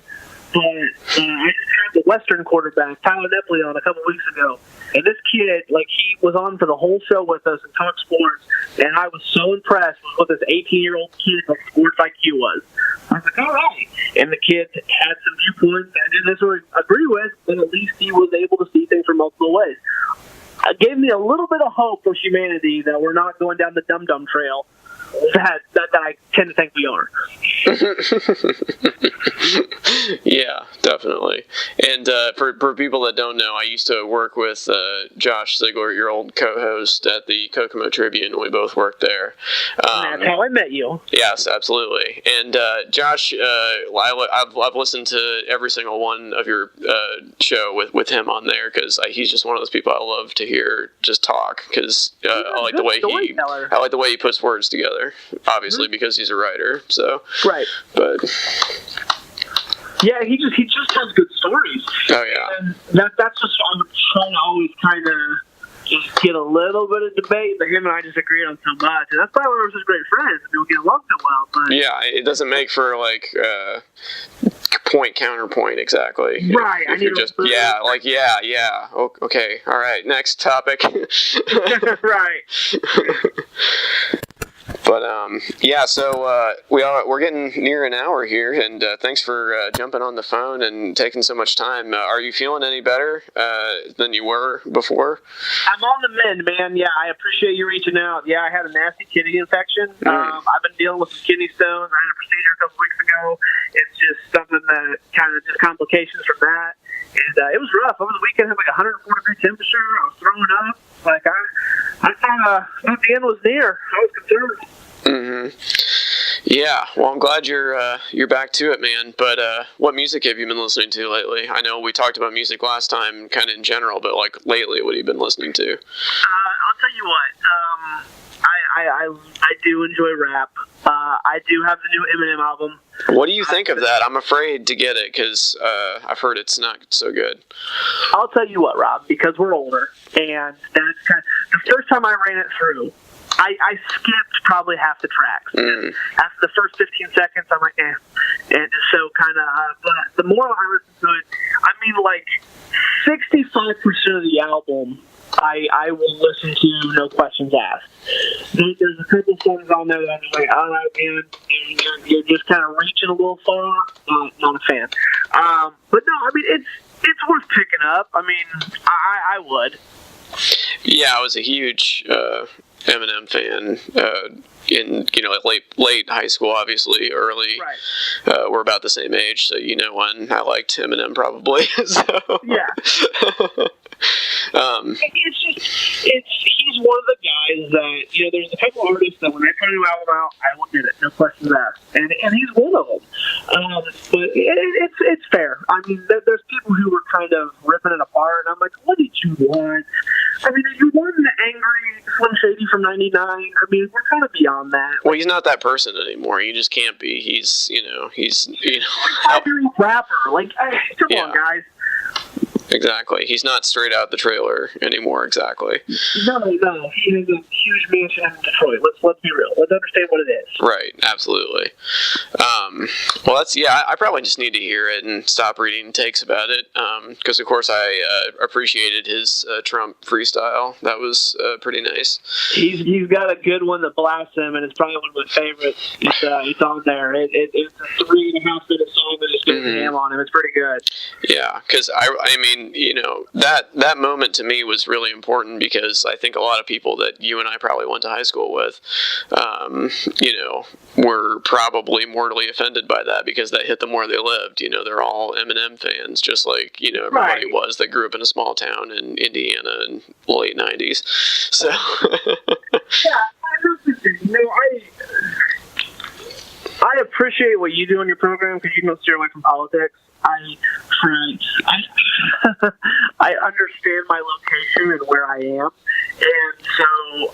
but I just had the Western quarterback, Tyler Nepley, on a couple weeks ago. And this kid, he was on for the whole show with us and talked sports, and I was so impressed with what this 18-year-old kid, sports IQ was. I was like, all right. And the kid had some viewpoints I didn't necessarily agree with, but at least he was able to see things from multiple ways. It gave me a little bit of hope for humanity that we're not going down the dum-dum trail that I tend to think we are. Yeah, definitely. And for people that don't know, I used to work with Josh Sigler, your old co-host at the Kokomo Tribune. We both worked there. That's how I met you. Yes, absolutely. And Josh, I've listened to every single one of your show with him on there, because he's just one of those people I love to hear just talk, because I like the way he puts words together. Obviously, because he's a writer. So right, but yeah, he just has good stories. Oh yeah, and that's just I'm trying to always kind of just get a little bit of debate, but him and I just agreed on so much, and that's probably why we're such great friends. We get along so well. But yeah, it doesn't make for point counterpoint exactly. Right. If you're just yeah. Okay. All right. Next topic. Right. But so we're getting near an hour here, and thanks for jumping on the phone and taking so much time. Are you feeling any better than you were before? I'm on the mend, man. Yeah, I appreciate you reaching out. Yeah, I had a nasty kidney infection. I've been dealing with some kidney stones. I had a procedure a couple weeks ago. It's just something that kind of just complications from that. And it was rough. Over the weekend, I had 104-degree temperature. I was throwing up. I thought the end was near. I was concerned. Yeah, well, I'm glad you're back to it, man. But what music have you been listening to lately? I know we talked about music last time, kind of in general, but like lately, what have you been listening to? I'll tell you what. I do enjoy rap. I do have the new Eminem album. What do you think of that? I'm afraid to get it because I've heard it's not so good. I'll tell you what, Rob, because we're older, and that's the first time I ran it through, I skipped probably half the tracks. After the first 15 seconds, I'm like, eh. And so but the more I listen to it, I mean, like 65% of the album, I will listen to, no questions asked. There's a couple songs on there that I'm just like, all right, man, you're just kind of reaching a little far. Not a fan. But no, I mean, it's worth picking up. I mean, I would. Yeah, I was a huge Eminem fan in late high school, obviously early. Right. We're about the same age, so when I liked Eminem probably. So. Yeah. He's one of the guys that, there's a couple artists that when they put a new album out, I will get it, no questions asked, and he's one of them. But it's fair. I mean, there's people who were kind of ripping it apart, and I'm like, what did you want? I mean, you won the angry Slim Shady from '99. I mean, we're kind of beyond that. Well, he's not that person anymore. You just can't be. He's rapper. Like, come on, guys. Exactly. He's not straight out the trailer anymore, exactly. No. He has a huge mansion in Detroit. Let's be real. Let's understand what it is. Right. Absolutely. Well, I probably just need to hear it and stop reading takes about it. Because, of course, I appreciated his Trump freestyle. That was pretty nice. He's got a good one that blasts him, and it's probably one of my favorites. It's on there. It's a 3.5-minute song that is going ham on him. It's pretty good. Yeah, because I mean, that moment to me was really important because I think a lot of people that you and I probably went to high school with, were probably mortally offended by that because that hit them where they lived. They're all Eminem fans, just like, everybody was that grew up in a small town in Indiana in the late 90s. So. Yeah, I appreciate what you do on your program because you don't steer away from politics. I understand my location and where I am, and so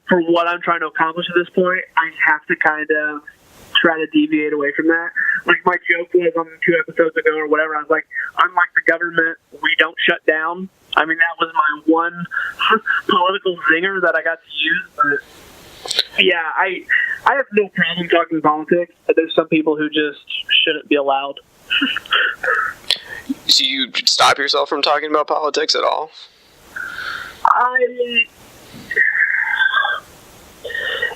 for what I'm trying to accomplish at this point, I have to kind of try to deviate away from that. Like my joke was on 2 episodes ago or whatever, I was like, unlike the government, we don't shut down. I mean, that was my one political zinger that I got to use, but yeah, I have no problem talking politics, but there's some people who just shouldn't be allowed. So you stop yourself from talking about politics at all?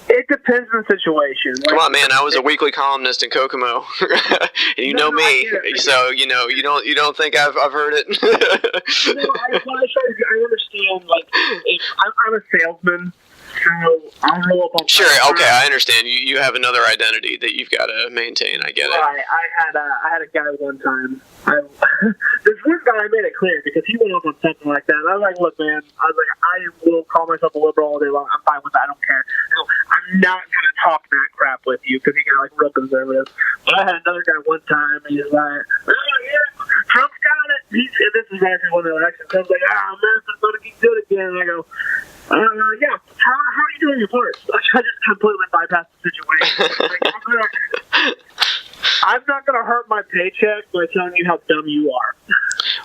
It depends on the situation. Come on, man! I was a weekly columnist in Kokomo, and you know me, so you don't think I've heard it. I understand. Like, I'm a salesman. So I'll roll up on. Sure, okay, I understand. You have another identity that you've got to maintain. I get it. Right. I had a guy one time. This one guy, I made it clear because he went up on something like that. And I was like, look, man. I will call myself a liberal all day long. I'm fine with that. I don't care. I'm not gonna talk that crap with you because he got like real conservative. But I had another guy one time. And he's like, oh yeah, Trump's got it. This is actually one of the elections. I was like, America's gonna be good again. And I go. Yeah. How are you doing your part? I just completely bypassed the situation. I'm not going to hurt my paycheck by telling you how dumb you are.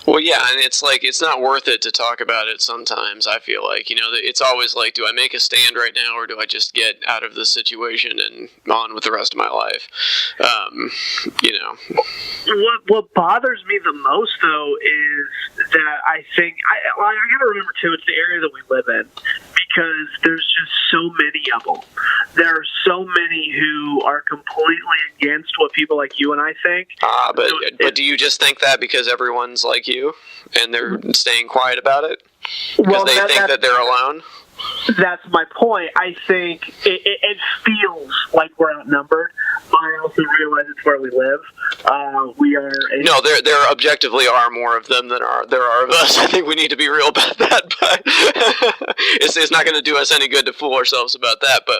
Well, yeah, and it's like, it's not worth it to talk about it sometimes, I feel like. It's always like, do I make a stand right now, or do I just get out of this situation and on with the rest of my life? What bothers me the most, though, is that I think, I got to remember, too, it's the area that we live in. Because there's just so many of them. There are so many who are completely against what people like you and I think. But do you just think that because everyone's like you and they're staying quiet about it? Because they think that they're alone? That's my point. I think it feels like we're outnumbered. I also realize it's where we live. We are. No, there objectively are more of them than there are of us. I think we need to be real about that. But it's not going to do us any good to fool ourselves about that. But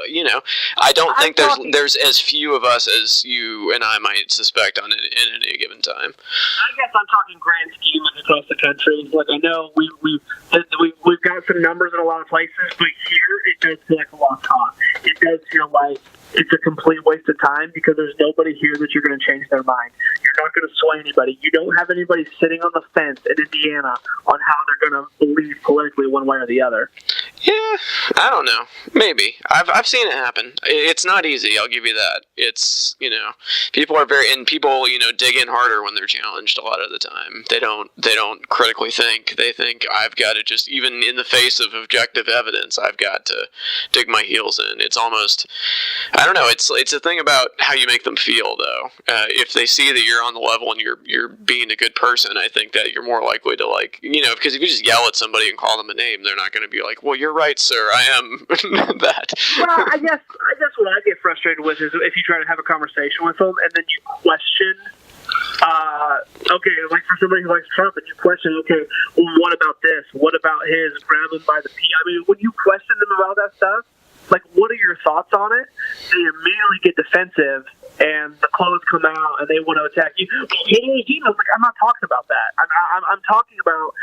I don't think there's as few of us as you and I might suspect in any given time. I guess I'm talking grand scheme across the country. Like I know we've got some numbers in a lot of places, but here it does feel like a lost cause. It does feel like it's a complete waste of time because there's nobody here that you're going to change their mind. You're not going to sway anybody. You don't have anybody sitting on the fence in Indiana on how they're going to believe politically one way or the other. Yeah, I don't know. Maybe. I've seen it happen. It's not easy, I'll give you that. It's, people are people dig in harder when they're challenged a lot of the time. They don't critically think. They think I've got to just, even in the face of objective evidence, I've got to dig my heels in. It's almost, I don't know, it's a thing about how you make them feel, though. If they see that you're on the level and you're being a good person, I think that you're more likely to, because if you just yell at somebody and call them a name, they're not going to be like, well, you're right, sir, I am that. Well, I guess what I get frustrated with is if you try to have a conversation with them and then you question, like for somebody who likes Trump, and you question, okay, well, what about this? What about his grabbing by the I mean, when you question them about that stuff, like, what are your thoughts on it? They immediately get defensive, and the clothes come out, and they want to attack you. Like, I'm not talking about that. I'm talking about,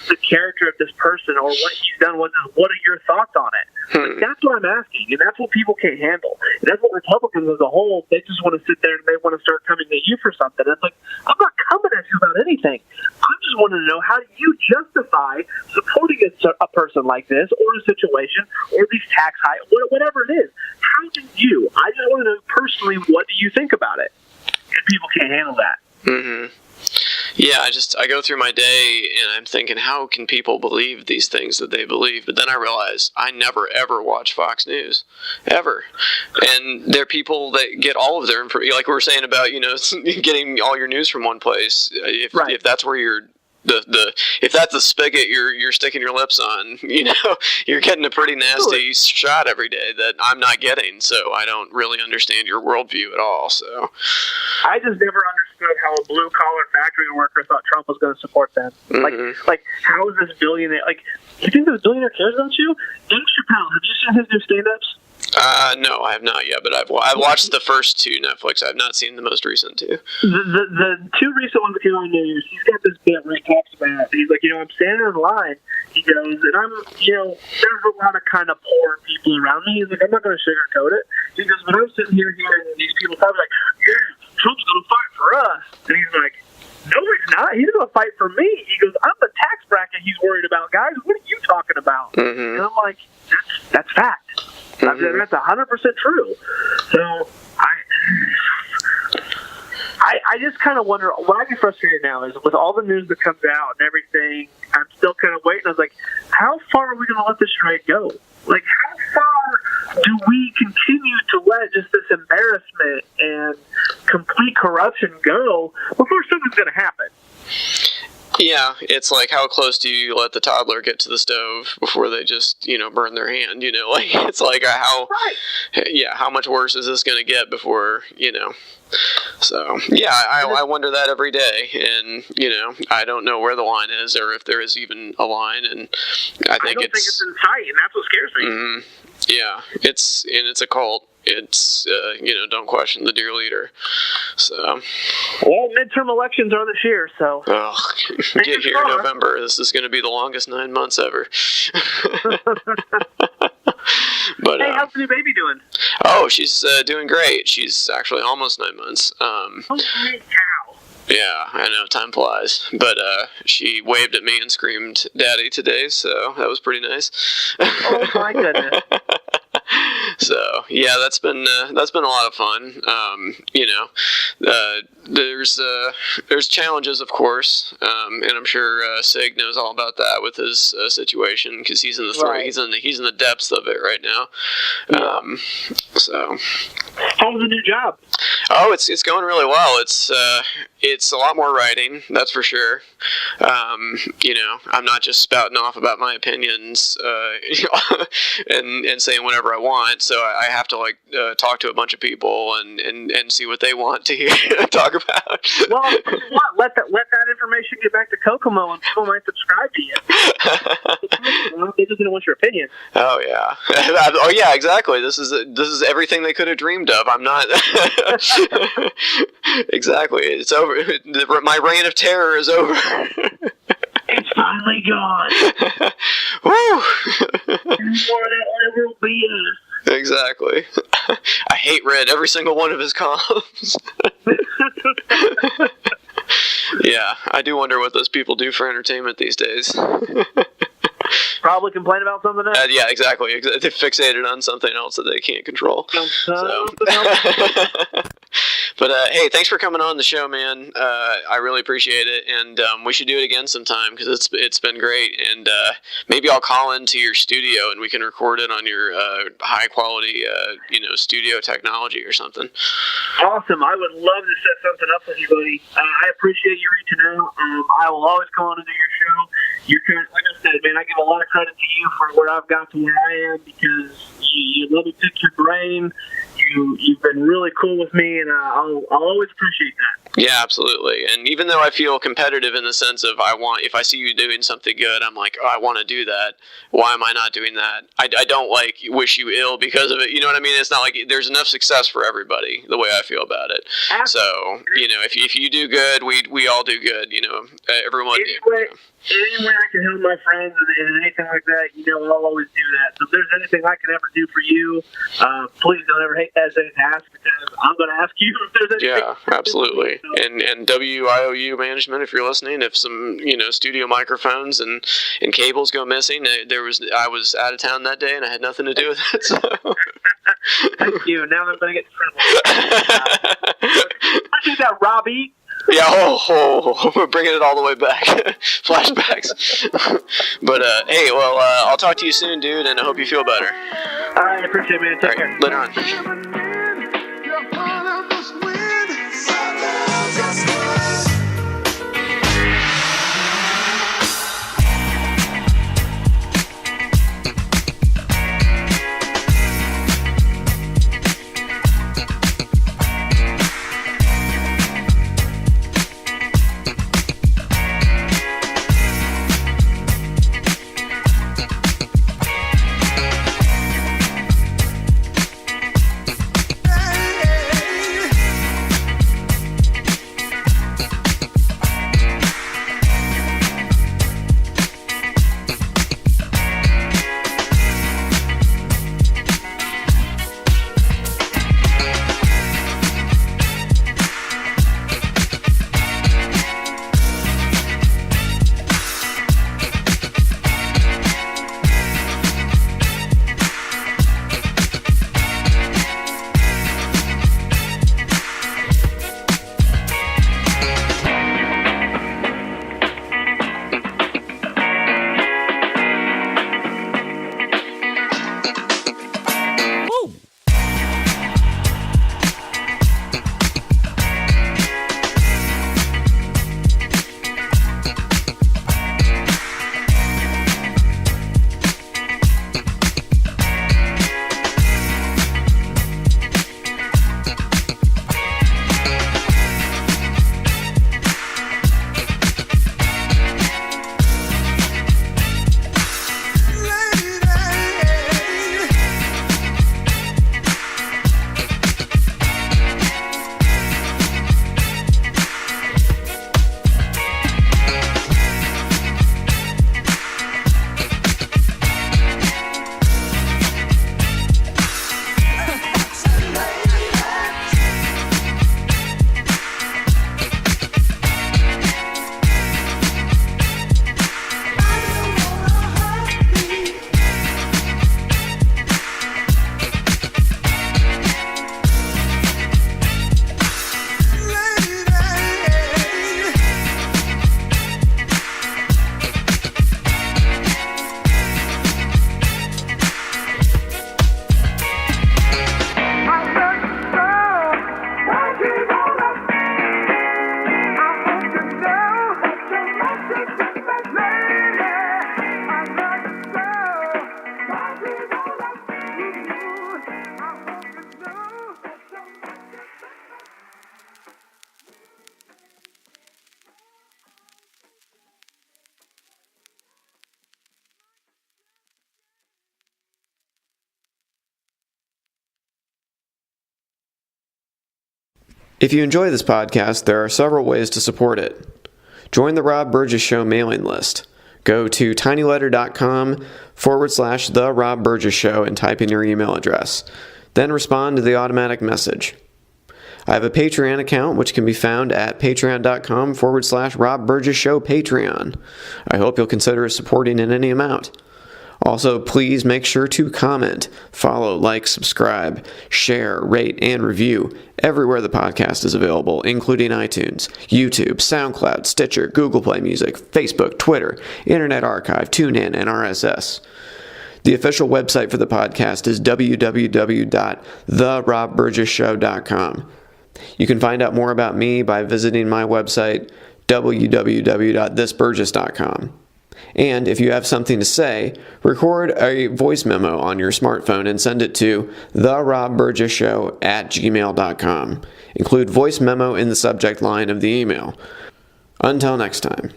the character of this person or what he's done. What are your thoughts on it? Like, that's what I'm asking, and that's what people can't handle. And that's what Republicans as a whole, they just want to sit there and they want to start coming at you for something. It's like, I'm not coming at you about anything. I just want to know, how do you justify supporting a person like this or a situation or these tax hikes, whatever it is? How do you? I just want to know personally, what do you think about it? And people can't handle that. Mm-hmm. Yeah, I go through my day and I'm thinking, how can people believe these things that they believe? But then I realize I never, ever watch Fox News. Ever. And there are people that get all of their information, like we were saying about, getting all your news from one place. If that's where you're if that's the spigot you're sticking your lips on, you're getting a pretty nasty shot every day that I'm not getting. So I don't really understand your worldview at all. So I just never understood how a blue collar factory worker thought Trump was going to support them. Mm-hmm. Like how is this billionaire? Like, you think this billionaire cares about you? Dave Chappelle, have you seen his new stand-ups? No, I have not yet, but I've watched the first two Netflix. I've not seen the most recent two. The two recent ones that came on news, he's got this bit where he talks about, he's like, I'm standing in line, he goes, and I'm, there's a lot of kind of poor people around me. He's like, I'm not going to sugarcoat it. He goes, but I'm sitting here hearing these people talk like, yeah, Trump's going to fight for us. And he's like, no, he's not. He's going to fight for me. He goes, I'm the tax bracket he's worried about, guys. What are you talking about? Mm-hmm. And I'm like, that's fact. Mm-hmm. That's 100% true. So I just kind of wonder, what I get frustrated now is with all the news that comes out and everything, I'm still kind of waiting. I was like, how far are we going to let this charade go? Like, how far do we continue to let just this embarrassment and complete corruption go before something's going to happen? Yeah, it's like, how close do you let the toddler get to the stove before they just, burn their hand? It's like how much worse is this going to get before, So, yeah, I wonder that every day, and, I don't know where the line is or if there is even a line, and I don't think it's in sight, and that's what scares me. Mm-hmm. Yeah, it's a cult. It's, don't question the dear leader. So. Well, midterm elections are this year, so. Oh, get here in November. This is going to be the longest 9 months ever. But, hey, how's the new baby doing? Oh, she's doing great. She's actually almost 9 months. Holy cow. Yeah, I know, time flies. But she waved at me and screamed "Daddy" today, so that was pretty nice. Oh my goodness. So yeah, that's been a lot of fun. There's challenges, of course, and I'm sure Sig knows all about that with his situation, because he's in the right. he's in the depths of it right now. Yeah. So How's the new job? Oh, it's going really well. It's a lot more writing, that's for sure. I'm not just spouting off about my opinions, and saying whatever I want. So I have to talk to a bunch of people and see what they want to hear talk about. Well, let that information get back to Kokomo, and people might subscribe to you. They just don't want your opinion. Oh yeah. Oh yeah, exactly. This is everything they could have dreamed of. I'm not. Exactly. It's over. My reign of terror is over. It's finally gone. Woo! More that liberal BS. Exactly. I hate Red every single one of his columns. Yeah, I do wonder what those people do for entertainment these days. Probably complain about something else. Yeah, exactly. They're fixated on something else that they can't control. But hey, thanks for coming on the show, man. I really appreciate it, and we should do it again sometime because it's been great. And maybe I'll call into your studio and we can record it on your high quality, studio technology or something. Awesome. I would love to set something up with you, buddy. I appreciate you reaching out. I will always call on to do your show. You're kind of, like I said, man, I give a lot of credit to you for where I've got to where I am because you let me pick your brain. You've been really cool with me, and I'll always appreciate that. Yeah, absolutely. And even though I feel competitive in the sense of if I see you doing something good, I'm like, oh, I want to do that. Why am I not doing that? I don't wish you ill because of it. You know what I mean? It's not like there's enough success for everybody. The way I feel about it. Absolutely. So if you do good, we all do good. Everyone. Any way I can help my friends and anything like that, I'll always do that. So if there's anything I can ever do for you, please don't ever hesitate to ask because I'm going to ask you if there's anything. Yeah, absolutely. And WIOU management, if you're listening, if some studio microphones and cables go missing, I was out of town that day and I had nothing to do with it. So. Thank you. Now I'm going to get in trouble. I think that Robbie. Yeah, we're bringing it all the way back. Flashbacks. But, hey, well, I'll talk to you soon, dude, and I hope you feel better. All right, I appreciate it, man. Take care. Later on. If you enjoy this podcast, there are several ways to support it. Join the Rob Burgess Show mailing list. Go to tinyletter.com/The Rob Burgess Show and type in your email address. Then respond to the automatic message. I have a Patreon account, which can be found at patreon.com/Rob Burgess Show Patreon. I hope you'll consider supporting in any amount. Also, please make sure to comment, follow, like, subscribe, share, rate, and review everywhere the podcast is available, including iTunes, YouTube, SoundCloud, Stitcher, Google Play Music, Facebook, Twitter, Internet Archive, TuneIn, and RSS. The official website for the podcast is www.therobburgessshow.com. You can find out more about me by visiting my website, www.thisburgess.com. And if you have something to say, record a voice memo on your smartphone and send it to therobburgessshow@gmail.com. Include voice memo in the subject line of the email. Until next time.